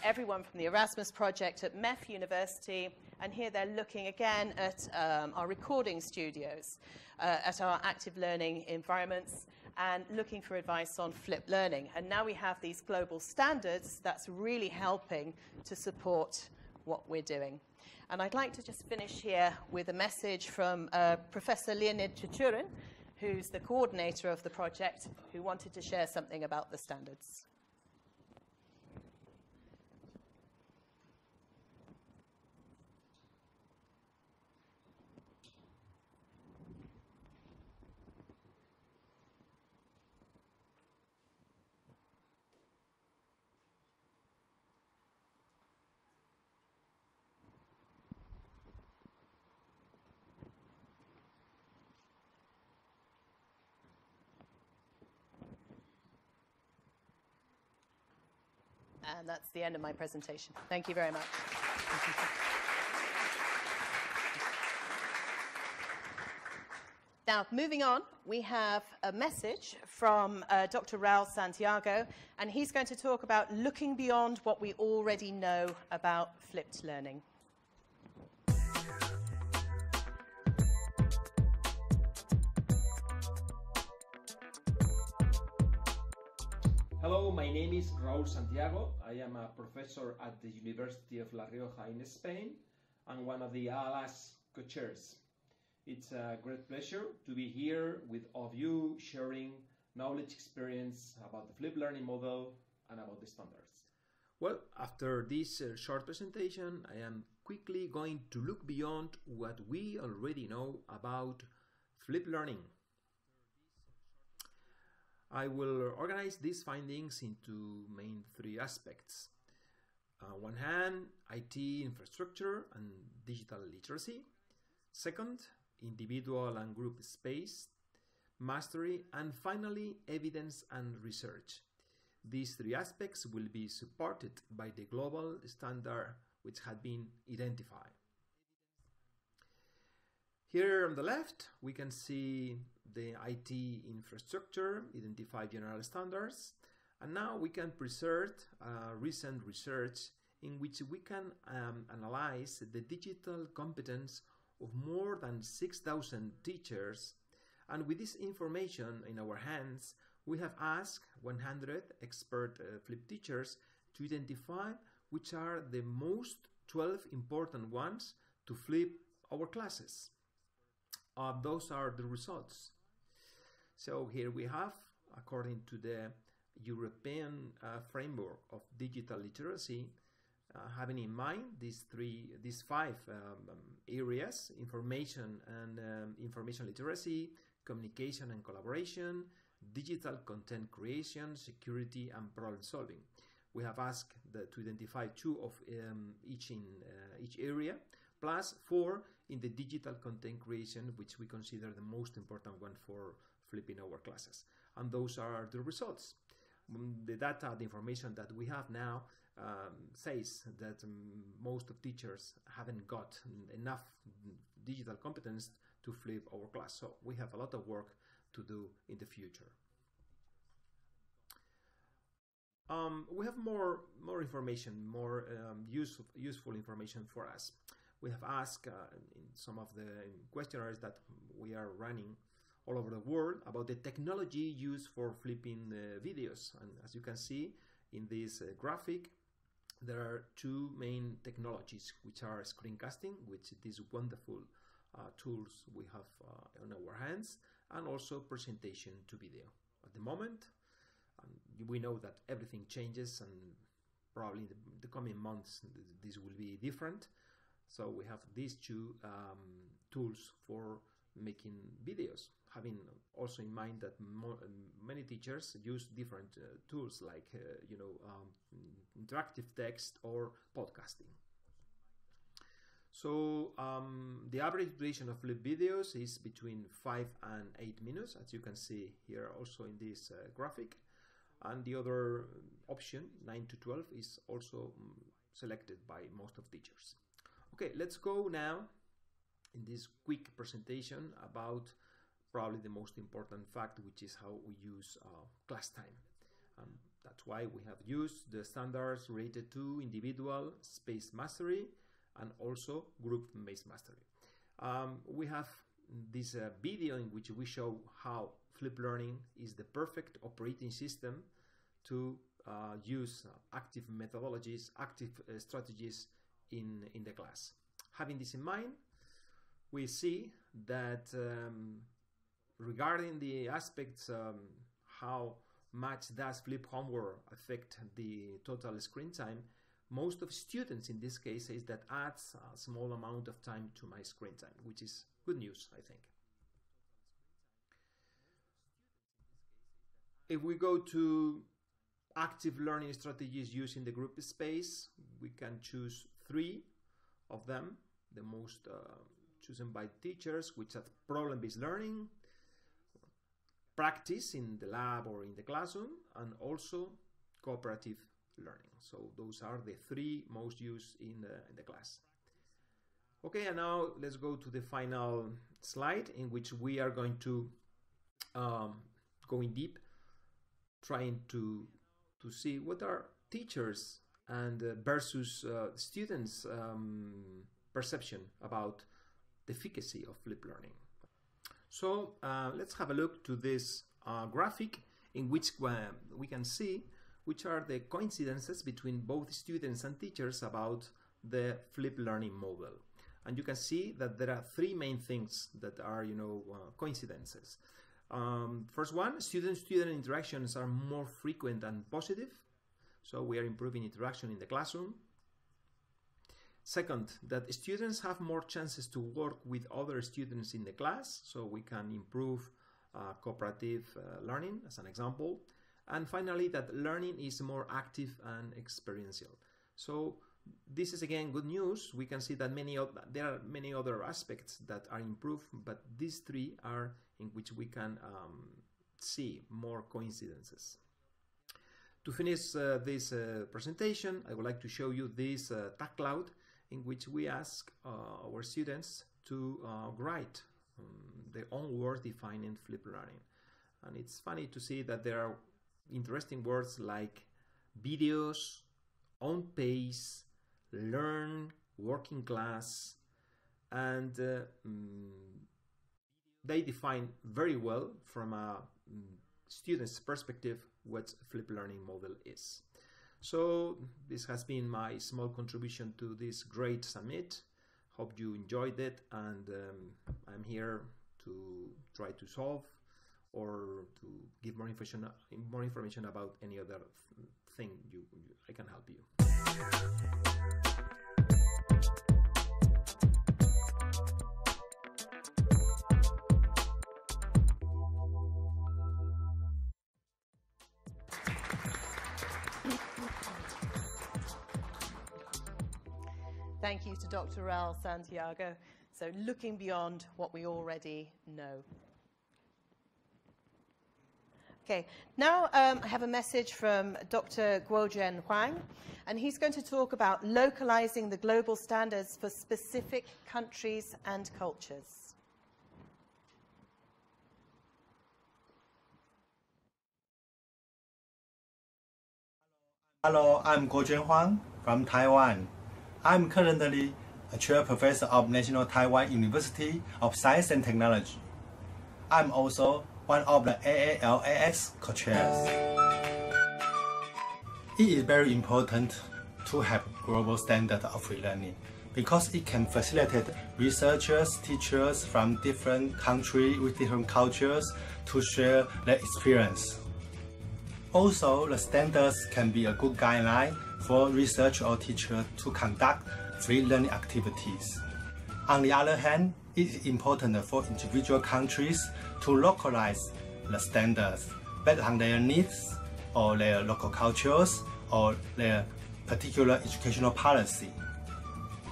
everyone from the Erasmus project at MEF University. And here they're looking again at our recording studios, at our active learning environments, and looking for advice on flipped learning. And now we have these global standards that's really helping to support what we're doing. And I'd like to just finish here with a message from Professor Leonid Chichurin, who's the coordinator of the project, who wanted to share something about the standards. And that's the end of my presentation. Thank you very much. Now, moving on, we have a message from Dr. Raul Santiago, and he's going to talk about looking beyond what we already know about flipped learning. Hello, my name is Raul Santiago. I am a professor at the University of La Rioja in Spain and one of the ALAS co-chairs. It's a great pleasure to be here with all of you sharing knowledge, experience about the flipped learning model and about the standards. Well, after this short presentation, I am quickly going to look beyond what we already know about flipped learning. I will organize these findings into main 3 aspects. On one hand, IT infrastructure and digital literacy. Second, individual and group space, mastery, and finally, evidence and research. These 3 aspects will be supported by the global standard which had been identified. Here on the left, we can see the IT infrastructure, identify general standards, and now we can present recent research in which we can analyze the digital competence of more than 6,000 teachers. And with this information in our hands, we have asked 100 expert flip teachers to identify which are the most 12 important ones to flip our classes. Those are the results. So here we have, according to the European framework of digital literacy, having in mind these five areas: information and information literacy, communication and collaboration, digital content creation, security, and problem solving. We have asked to identify 2 of each in each area, plus 4 in the digital content creation, which we consider the most important one for flipping our classes. And those are the results. The data, the information that we have now says that most of teachers haven't got enough digital competence to flip our class. So we have a lot of work to do in the future. We have more information, more useful information for us. We have asked in some of the questionnaires that we are running all over the world about the technology used for flipping videos. And as you can see in this graphic, there are 2 main technologies, which are screencasting, which these wonderful tools we have on our hands, and also presentation to video. At the moment, we know that everything changes, and probably in the coming months this will be different. So we have these 2 tools for making videos, having also in mind that many teachers use different tools like interactive text or podcasting. So the average duration of flip videos is between 5 and 8 minutes, as you can see here also in this graphic. And the other option, 9 to 12, is also selected by most of teachers. Okay, let's go now in this quick presentation about probably the most important fact, which is how we use class time. That's why we have used the standards related to individual space mastery and also group-based mastery. We have this video in which we show how flipped learning is the perfect operating system to use active methodologies, active strategies in the class. Having this in mind, we see that regarding the aspects how much does flip homework affect the total screen time, most of students in this case says that adds a small amount of time to my screen time, which is good news, I think. If we go to active learning strategies used in the group space, we can choose 3 of them, the most chosen by teachers, which are problem-based learning, practice in the lab or in the classroom, and also cooperative learning. So those are the 3 most used in the class. Okay, and now let's go to the final slide, in which we are going to go in deep, trying to see what are teachers and versus students' perception about the efficacy of flipped learning. So let's have a look to this graphic in which we can see which are the coincidences between both students and teachers about the flipped learning model. And you can see that there are 3 main things that are, coincidences. First one, student-student interactions are more frequent and positive. So we are improving interaction in the classroom. Second, that students have more chances to work with other students in the class, so we can improve cooperative learning, as an example. And finally, that learning is more active and experiential. So this is again good news. We can see that there are many other aspects that are improved, but these 3 are in which we can see more coincidences. To finish this presentation, I would like to show you this tag cloud in which we ask our students to write their own words defining flip learning. And it's funny to see that there are interesting words like videos, on pace, learn, working class, and they define very well from a student's perspective what flip learning model is. So this has been my small contribution to this great summit. Hope you enjoyed it, and I'm here to try to solve or to give more information about any other thing I can help you. Thank you to Dr. Raul Santiago. So looking beyond what we already know. Okay, now I have a message from Dr. Gwo-Jen Hwang, and he's going to talk about localizing the global standards for specific countries and cultures. Hello, I'm Gwo-Jen Hwang from Taiwan. I'm currently a chair professor of National Taiwan University of Science and Technology. I'm also one of the AALAS co-chairs. It is very important to have global standard of free learning because it can facilitate researchers, teachers from different countries with different cultures to share their experience. Also, the standards can be a good guideline for research or teacher to conduct free learning activities. On the other hand, it is important for individual countries to localize the standards based on their needs or their local cultures or their particular educational policy.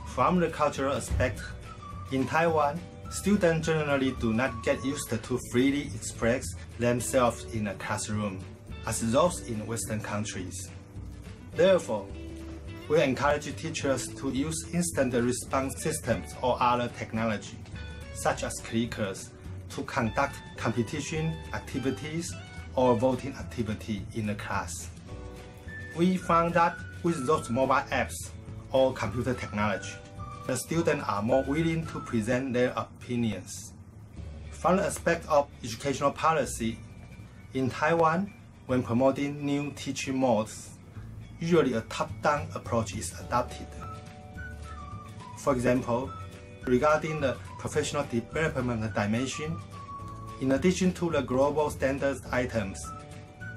From the cultural aspect, in Taiwan, students generally do not get used to freely express themselves in a classroom as those in Western countries. Therefore, we encourage teachers to use instant response systems or other technology, such as clickers, to conduct competition activities or voting activity in the class. We found that with those mobile apps or computer technology, the students are more willing to present their opinions. From the aspect of educational policy, in Taiwan, when promoting new teaching modes, usually a top-down approach is adopted. For example, regarding the professional development dimension, in addition to the global standards items,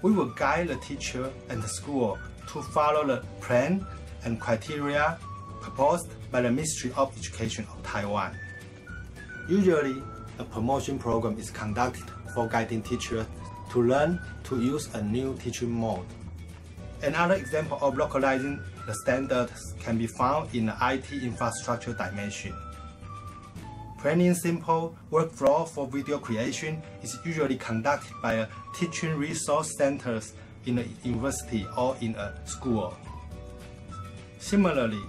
we will guide the teacher and the school to follow the plan and criteria proposed by the Ministry of Education of Taiwan. Usually, a promotion program is conducted for guiding teachers to learn to use a new teaching mode. Another example of localizing the standards can be found in the IT infrastructure dimension. Planning simple workflow for video creation is usually conducted by a teaching resource centers in a university or in a school. Similarly,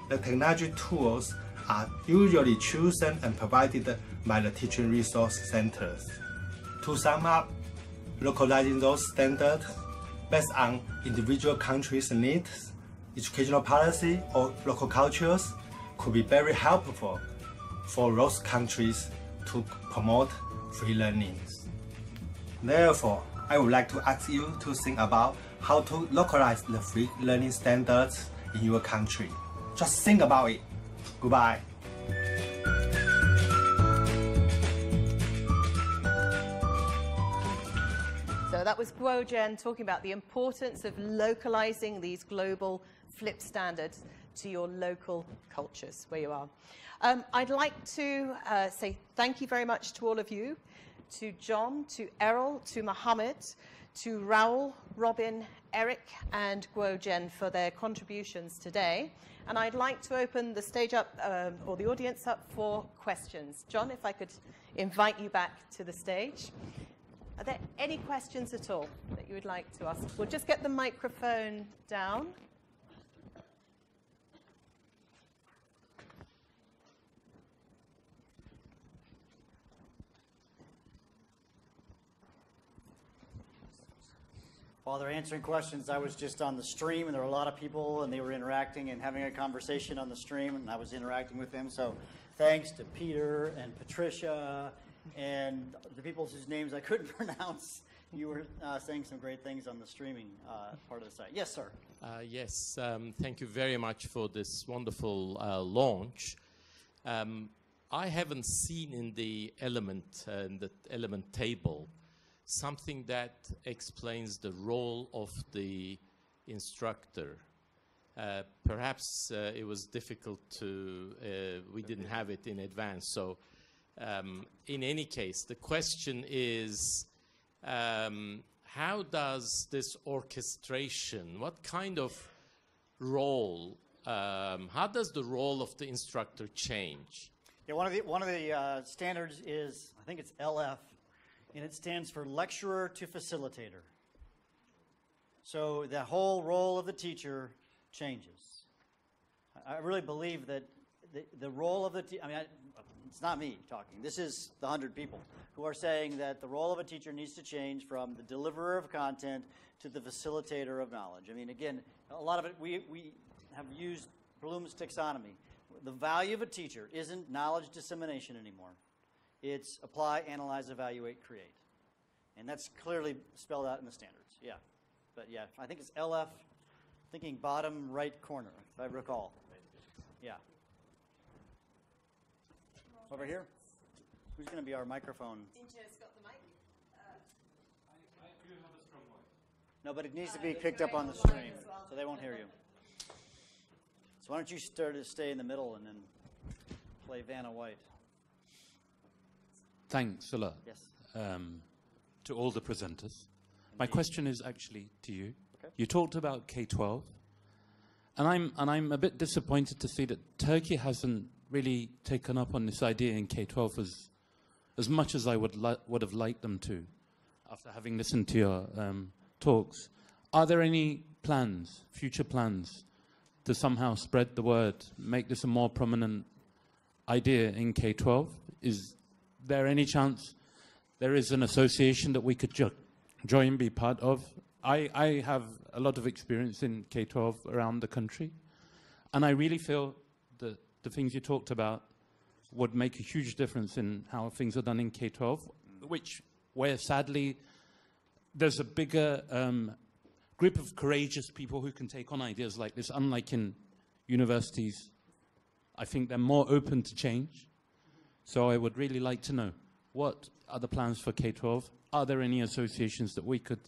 the technology tools are usually chosen and provided by the teaching resource centers. To sum up, localizing those standards based on individual countries' needs, educational policy, or local cultures could be very helpful for those countries to promote free learning. Therefore, I would like to ask you to think about how to localize the free learning standards in your country. Just think about it. Goodbye. So that was Gwo-Jen talking about the importance of localizing these global flip standards to your local cultures where you are. I'd like to say thank you very much to all of you, to Jon, to Errol, to Mohammed, to Raul, Robyn, Eric, and Gwo-Jen for their contributions today. And I'd like to open the stage up, or the audience up, for questions. Jon, if I could invite you back to the stage. Are there any questions at all that you would like to ask? We'll just get the microphone down. While they're answering questions, I was just on the stream, and there were a lot of people, and they were interacting and having a conversation on the stream, and I was interacting with them. So thanks to Peter and Patricia and the people whose names I couldn't pronounce. You were saying some great things on the streaming part of the site. Yes, sir. Yes, thank you very much for this wonderful launch. I haven't seen in the element table something that explains the role of the instructor. Perhaps it was difficult to, we didn't have it in advance. So in any case, the question is, how does this orchestration, what kind of role, how does the role of the instructor change? Yeah, one of the standards is, I think it's LF, and it stands for Lecturer-to-Facilitator. So the whole role of the teacher changes. I really believe that the role of the teacher, it's not me talking. This is the 100 people who are saying that the role of a teacher needs to change from the deliverer of content to the facilitator of knowledge. I mean, again, a lot of it, we have used Bloom's taxonomy. The value of a teacher isn't knowledge dissemination anymore. It's apply, analyze, evaluate, create. And that's clearly spelled out in the standards, yeah. But yeah, I think it's LF, thinking bottom right corner, if I recall. Yeah. Over here? Who's going to be our microphone? Injo's got the mic. I do have a strong voice. No, but it needs to be picked up on the stream, so they won't hear you. So why don't you stay in the middle and then play Vanna White? Thanks a lot. Yes. To all the presenters. My question is actually to you. Okay. You talked about K12, and I'm a bit disappointed to see that Turkey hasn't really taken up on this idea in K12 as much as I would have liked them to, after having listened to your talks. Are there any plans, future plans, to somehow spread the word, make this a more prominent idea in K12? Is there any chance there is an association that we could join, be part of? I have a lot of experience in K12 around the country, and I really feel that the things you talked about would make a huge difference in how things are done in K12, where sadly there's a bigger group of courageous people who can take on ideas like this. Unlike in universities, I think they're more open to change. So I would really like to know, what are the plans for K12? Are there any associations that we could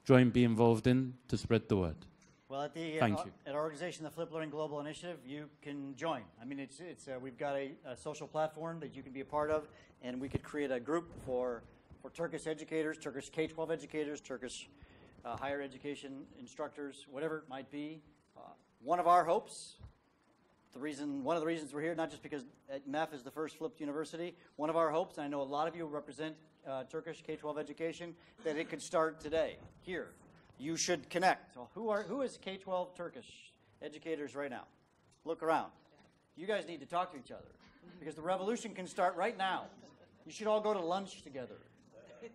join, be involved in to spread the word? Well, at our organization, the Flip Learning Global Initiative, you can join. I mean, we've got a social platform that you can be a part of, and we could create a group for Turkish educators, Turkish K-12 educators, Turkish higher education instructors, whatever it might be. One of our hopes, one of the reasons we're here, not just because MEF is the first flipped university, one of our hopes, and I know a lot of you represent Turkish K-12 education, that it could start today, here. You should connect. So who is K-12 Turkish educators right now? Look around. You guys need to talk to each other, because the revolution can start right now. You should all go to lunch together,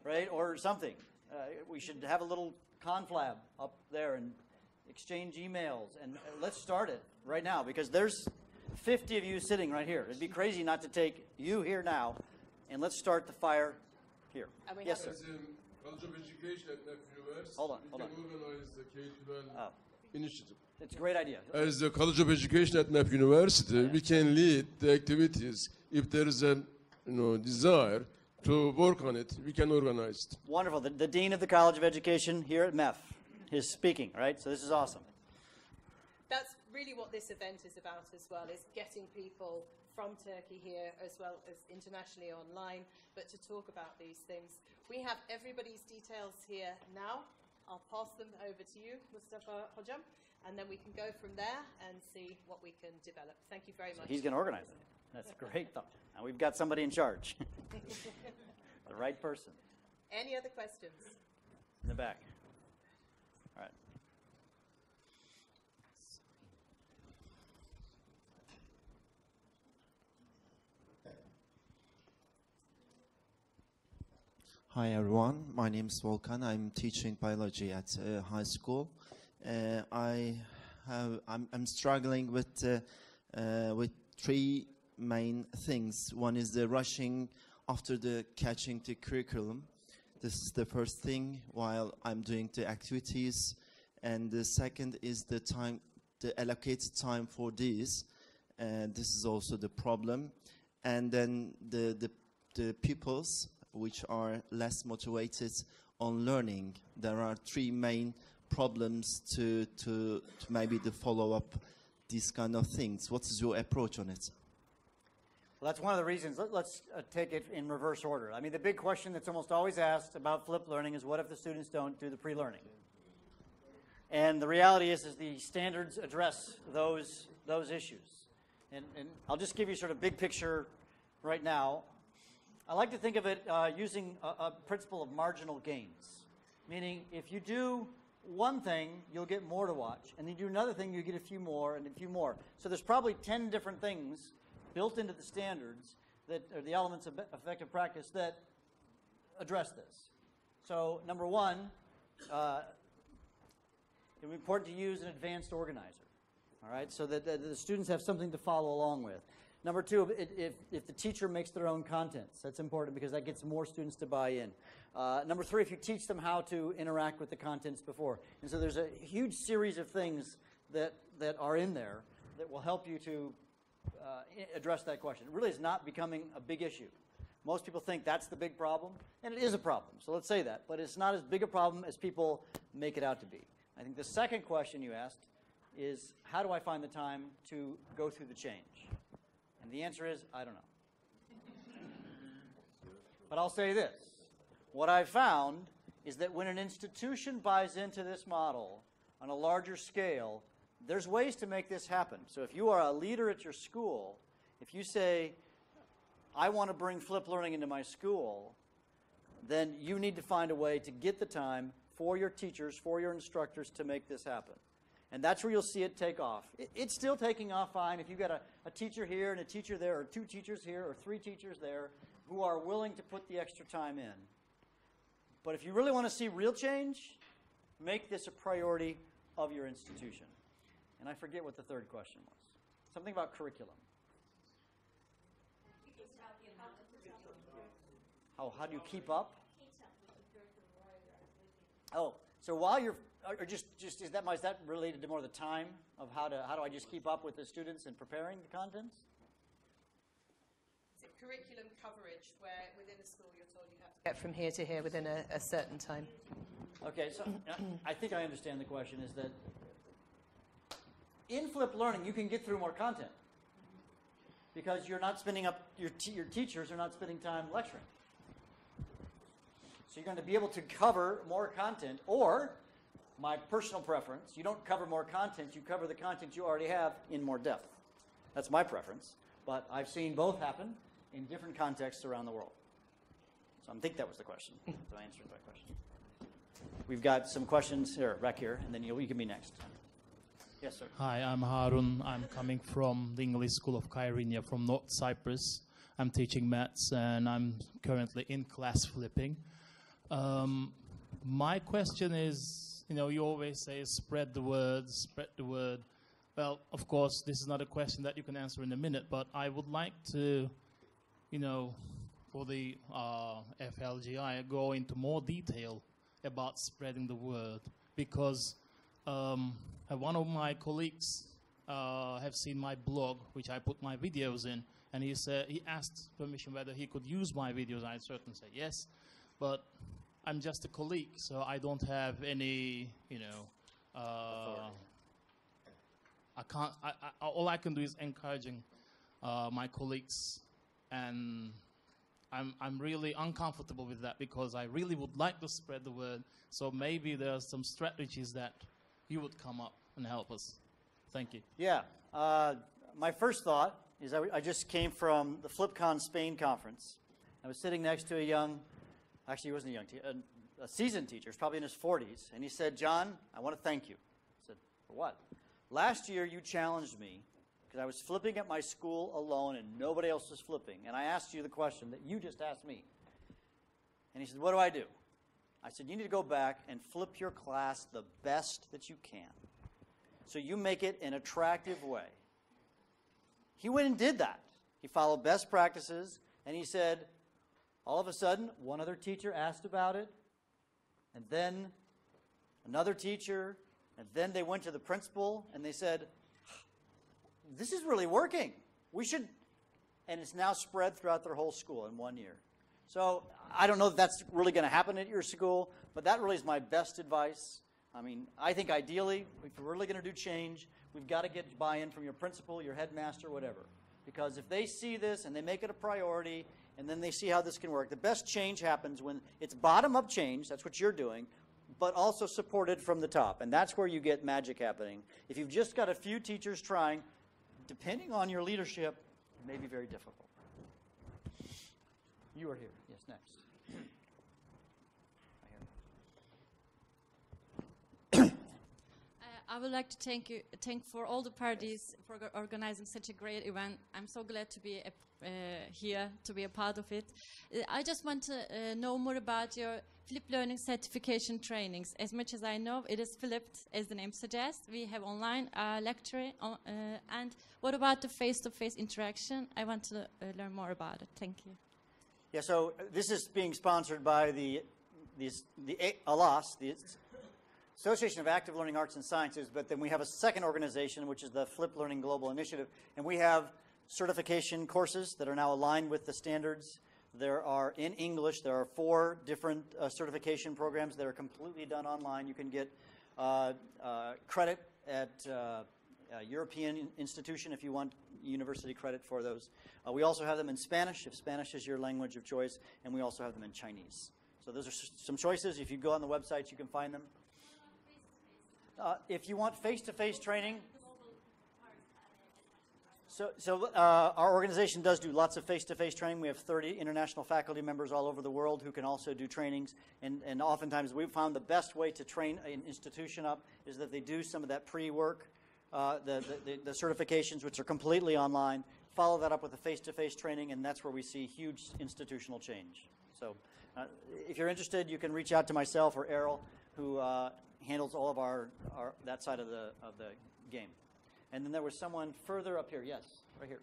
right, or something. We should have a little conflab up there and exchange emails, and let's start it right now, because there's 50 of you sitting right here. It'd be crazy not to take you here now, and let's start the fire here. Yes, sir. As College of Education at MEF University, hold on. we can organize the K12 initiative. It's a great idea. As the College of Education at MEF University, we can lead the activities. If there is a desire to work on it, we can organize it. Wonderful. The Dean of the College of Education here at MEF is speaking, right? So this is awesome. That's really what this event is about as well, is getting people from Turkey here as well as internationally online, but to talk about these things. We have everybody's details here now. I'll pass them over to you, Mustafa Hocam, and then we can go from there and see what we can develop. Thank you very much. So he's going to organize it. That's great. Now we've got somebody in charge. The right person. Any other questions? In the back. All right. Hi everyone, my name is Volkan. I'm teaching biology at high school. I'm struggling with three main things. One is the rushing after the catching the curriculum. This is the first thing while I'm doing the activities, and the second is the allocated time for these. This is also the problem. And then the pupils which are less motivated on learning. There are three main problems to maybe the follow up these kind of things. What is your approach on it? Well, that's one of the reasons. Let's take it in reverse order. I mean, the big question that's almost always asked about flipped learning is, what if the students don't do the pre-learning? And the reality is the standards address those issues. And I'll just give you sort of big picture right now. I like to think of it using a principle of marginal gains, meaning if you do one thing, you'll get more to watch, and then you do another thing, you get a few more and a few more. So there's probably 10 different things built into the standards that are the elements of effective practice that address this. So number one, it would be important to use an advanced organizer, all right, so that the students have something to follow along with. Number two, if the teacher makes their own contents, that's important because that gets more students to buy in. Number three, if you teach them how to interact with the contents before. And so there's a huge series of things that are in there that will help you to address that question. It really is not becoming a big issue. Most people think that's the big problem, and it is a problem, so let's say that. But it's not as big a problem as people make it out to be. I think the second question you asked is, how do I find the time to go through the change? And the answer is, I don't know. But I'll say this. What I've found is that when an institution buys into this model on a larger scale, there's ways to make this happen. So if you are a leader at your school, if you say, I want to bring flipped learning into my school, then you need to find a way to get the time for your teachers, for your instructors to make this happen. And that's where you'll see it take off. It's still taking off fine if you've got a teacher here and a teacher there, or two teachers here, or three teachers there, who are willing to put the extra time in. But if you really want to see real change, make this a priority of your institution. And I forget what the third question was. Something about curriculum. How do you keep up? Oh, so while you're, or just is that related to more the time of how do I just keep up with the students and preparing the contents? Is it curriculum coverage where within a school you're told you have to get from here to here within a certain time? Okay, so I think I understand the question is that in flipped learning you can get through more content because you're not spending up, your teachers are not spending time lecturing. So you're going to be able to cover more content, or my personal preference, you don't cover more content, you cover the content you already have in more depth. That's my preference, but I've seen both happen in different contexts around the world. So I think that was the question. So I answered that question. We've got some questions here, back here, and then you can be next. Yes, sir. Hi, I'm Harun. I'm coming from the English School of Kyrenia from North Cyprus. I'm teaching maths, and I'm currently in class flipping. My question is, you always say spread the word, spread the word. Well, of course, this is not a question that you can answer in a minute, but I would like to, for the FLGI, go into more detail about spreading the word, because one of my colleagues have seen my blog, which I put my videos in, and he asked permission whether he could use my videos. I certainly say yes, but I'm just a colleague, so I don't have any, all I can do is encouraging my colleagues, and I'm really uncomfortable with that because I really would like to spread the word. So maybe there are some strategies that you would come up and help us. Thank you. Yeah. My first thought is I just came from the FlipCon Spain conference. I was sitting next to a young, actually he wasn't a young teacher, a seasoned teacher, he's probably in his 40s, and he said, John, I want to thank you. I said, for what? Last year you challenged me because I was flipping at my school alone and nobody else was flipping, and I asked you the question that you just asked me. And he said, what do I do? I said, you need to go back and flip your class the best that you can. So you make it an attractive way. He went and did that. He followed best practices, and he said, all of a sudden, one other teacher asked about it, and then another teacher, and then they went to the principal, and they said, this is really working. We should, and it's now spread throughout their whole school in 1 year. So I don't know if that's really going to happen at your school, but that really is my best advice. I mean, I think ideally, if we're really going to do change, we've got to get buy-in from your principal, your headmaster, whatever. Because if they see this and they make it a priority, and then they see how this can work, the best change happens when it's bottom-up change, that's what you're doing, but also supported from the top. And that's where you get magic happening. If you've just got a few teachers trying, depending on your leadership, it may be very difficult. You are here. Yes, next. I would like to thank for all the parties for organizing such a great event. I'm so glad to be here, to be a part of it. I just want to know more about your flipped learning certification trainings. As much as I know, it is flipped, as the name suggests. We have online lecture, and what about the face-to-face interaction? I want to learn more about it. Thank you. Yeah, so this is being sponsored by the ALAS, the Association of Active Learning Arts and Sciences, but then we have a second organization, which is the Flipped Learning Global Initiative, and we have certification courses that are now aligned with the standards. There are, in English, there are 4 different certification programs that are completely done online. You can get credit at a European institution if you want university credit for those. We also have them in Spanish, if Spanish is your language of choice, and we also have them in Chinese. So those are some choices. If you go on the websites, you can find them. If you want face-to-face training, so our organization does do lots of face-to-face training. We have 30 international faculty members all over the world who can also do trainings. And oftentimes we've found the best way to train an institution up is that they do some of that pre-work, the certifications, which are completely online, follow that up with a face-to-face training, and that's where we see huge institutional change. So if you're interested, you can reach out to myself or Errol, who handles all of our that side of the game. And then there was someone further up here. Yes, right here.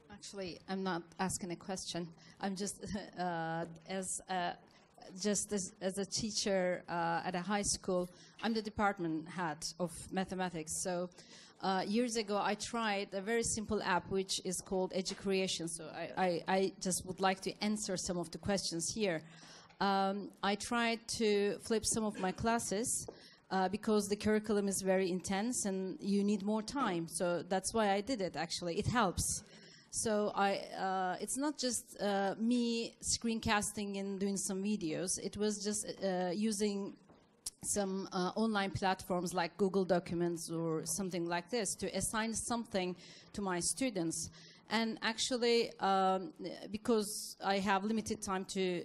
Actually, I'm not asking a question. I'm just as a teacher at a high school. I'm the department head of mathematics. So years ago, I tried a very simple app which is called Education. So I just would like to answer some of the questions here. I tried to flip some of my classes because the curriculum is very intense and you need more time. So that's why I did it, actually. It helps. So it's not just me screencasting and doing some videos. It was just using some online platforms like Google Documents or something like this to assign something to my students. And actually, because I have limited time to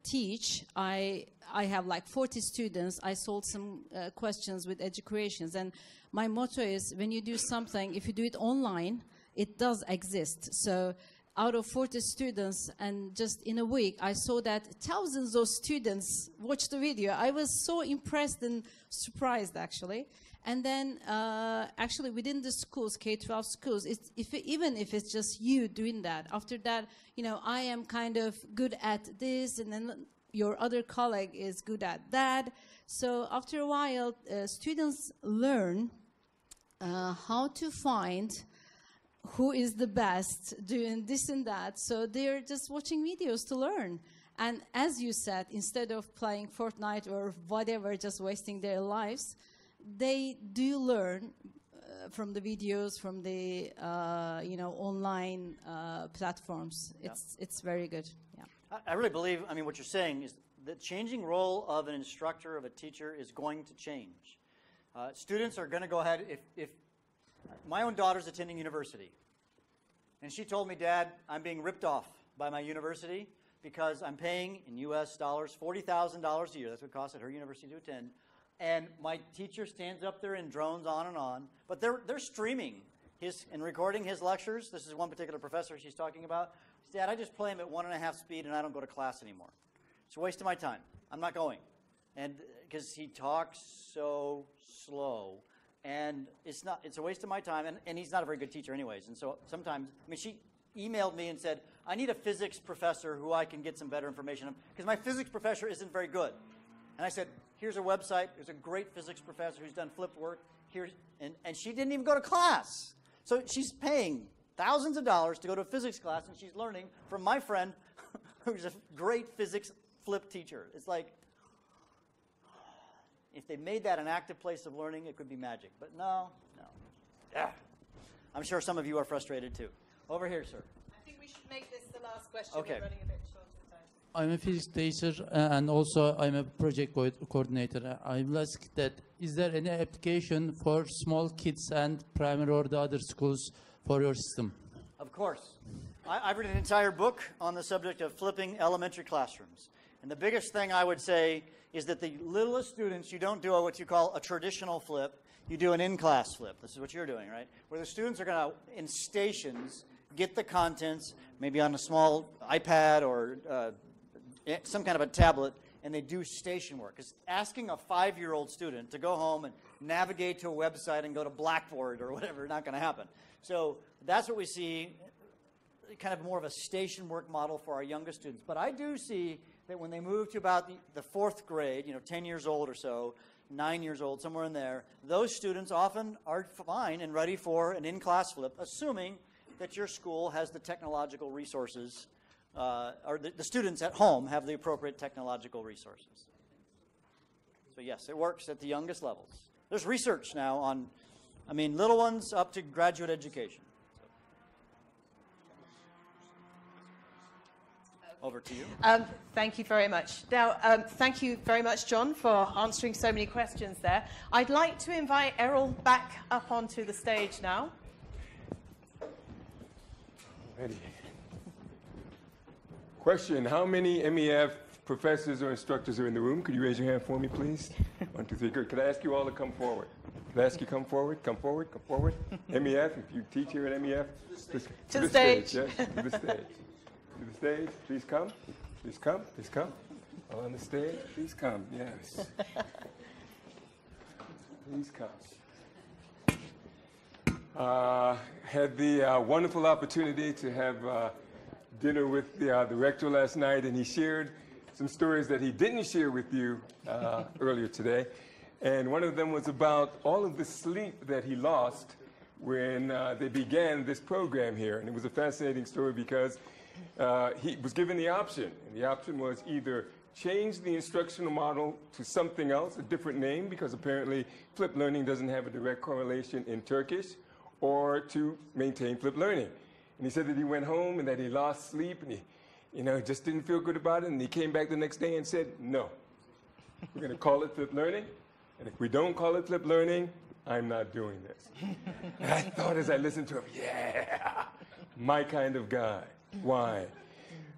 teach, I have like 40 students. I solved some questions with educations. And my motto is, when you do something, if you do it online, it does exist. So out of 40 students, and just in a week, I saw that thousands of students watched the video. I was so impressed and surprised, actually. And then, actually, within the schools, K12 schools, even if it's just you doing that, after that, you know, I am kind of good at this, and then your other colleague is good at that. So after a while, students learn how to find who is the best doing this and that. So they're just watching videos to learn. And as you said, instead of playing Fortnite or whatever, just wasting their lives, they do learn from the videos, from the online platforms. It's very good. Yeah. I really believe. I mean, what you're saying is the changing role of an instructor, of a teacher, is going to change. Students are going to go ahead. If my own daughter's attending university, and she told me, "Dad, I'm being ripped off by my university because I'm paying in U.S. dollars $40,000 a year. That's what it costs at her university to attend." And my teacher stands up there and drones on and on. But they're streaming his and recording his lectures. This is one particular professor she's talking about, Dad, I just play him at 1.5 speed and I don't go to class anymore. It's a waste of my time. I'm not going. And because he talks so slow, and it's a waste of my time, and he's not a very good teacher anyways. And so sometimes, I mean, she emailed me and said, I need a physics professor who I can get some better information on, because my physics professor isn't very good. And I said, here's a website. There's a great physics professor who's done flipped work. And she didn't even go to class. So she's paying thousands of dollars to go to a physics class, and she's learning from my friend who's a great physics flip teacher. It's like, if they made that an active place of learning, it could be magic. But no. Yeah. I'm sure some of you are frustrated too. Over here, sir. I think we should make this the last question. Okay. We're running a bit short of time. I'm a physics teacher and also I'm a project coordinator. I'm asked that, is there any application for small kids and primary or the other schools for your system? Of course. I've written an entire book on the subject of flipping elementary classrooms. And the biggest thing I would say is that the littlest students, you don't do what you call a traditional flip, you do an in-class flip. This is what you're doing, right? Where the students are going to, in stations, get the contents, maybe on a small iPad or some kind of a tablet, and they do station work. Because asking a 5-year-old student to go home and navigate to a website and go to Blackboard or whatever, not going to happen. So that's what we see, kind of more of a station work model for our youngest students. But I do see that when they move to about the 4th grade, 10 years old or so, 9 years old, somewhere in there, those students often are fine and ready for an in-class flip, assuming that your school has the technological resources, or the students at home have the appropriate technological resources. So yes, it works at the youngest levels. There's research now on, little ones up to graduate education. Over to you. Thank you very much. Now, thank you very much, Jon, for answering so many questions there. I'd like to invite Errol back up onto the stage now. Ready. Question, how many MEF professors or instructors are in the room? Could you raise your hand for me, please? 1, 2, 3, good. Could I ask you all to come forward? Could I ask you come forward, come forward, come forward? MEF, if you teach here at MEF. To the stage. Yes, to the stage. To the stage, please come. Please come, please come. On the stage, please come, yes. Please come. Had the wonderful opportunity to have dinner with the rector last night, and he shared some stories that he didn't share with you earlier today. And one of them was about all of the sleep that he lost when they began this program here. And it was a fascinating story because he was given the option, and the option was either change the instructional model to something else, a different name, because apparently flipped learning doesn't have a direct correlation in Turkish, or to maintain flipped learning. And he said that he went home and that he lost sleep, and he just didn't feel good about it, and he came back the next day and said, no, we're going to call it flipped learning, and if we don't call it flipped learning, I'm not doing this. And I thought as I listened to him, yeah, my kind of guy. Why?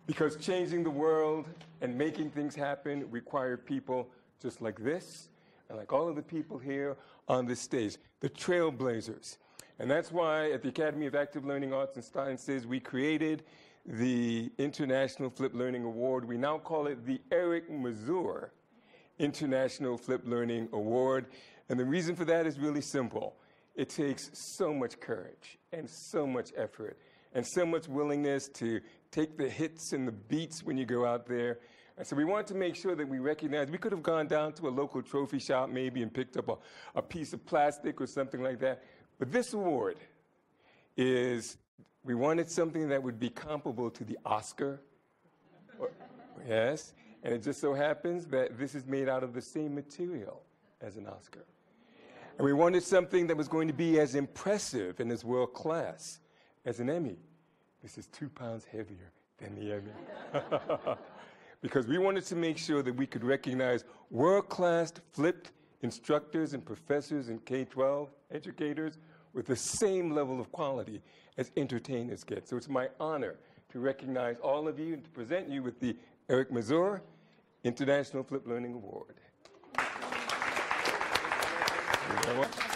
Because changing the world and making things happen require people just like this, and like all of the people here on this stage, the trailblazers. And that's why at the Academy of Active Learning Arts and Sciences, we created the International Flipped Learning Award. We now call it the Eric Mazur International Flipped Learning Award. And the reason for that is really simple. It takes so much courage and so much effort and so much willingness to take the hits and the beats when you go out there. And so we wanted to make sure that we recognize, we could have gone down to a local trophy shop maybe and picked up a piece of plastic or something like that. But this award is, we wanted something that would be comparable to the Oscar. Yes, and it just so happens that this is made out of the same material as an Oscar. And we wanted something that was going to be as impressive and as world class as an Emmy. This is 2 pounds heavier than the Emmy. Because we wanted to make sure that we could recognize world-class flipped instructors and professors and K12 educators with the same level of quality as entertainers get. So it's my honor to recognize all of you and to present you with the Eric Mazur International Flipped Learning Award. Thank you very much.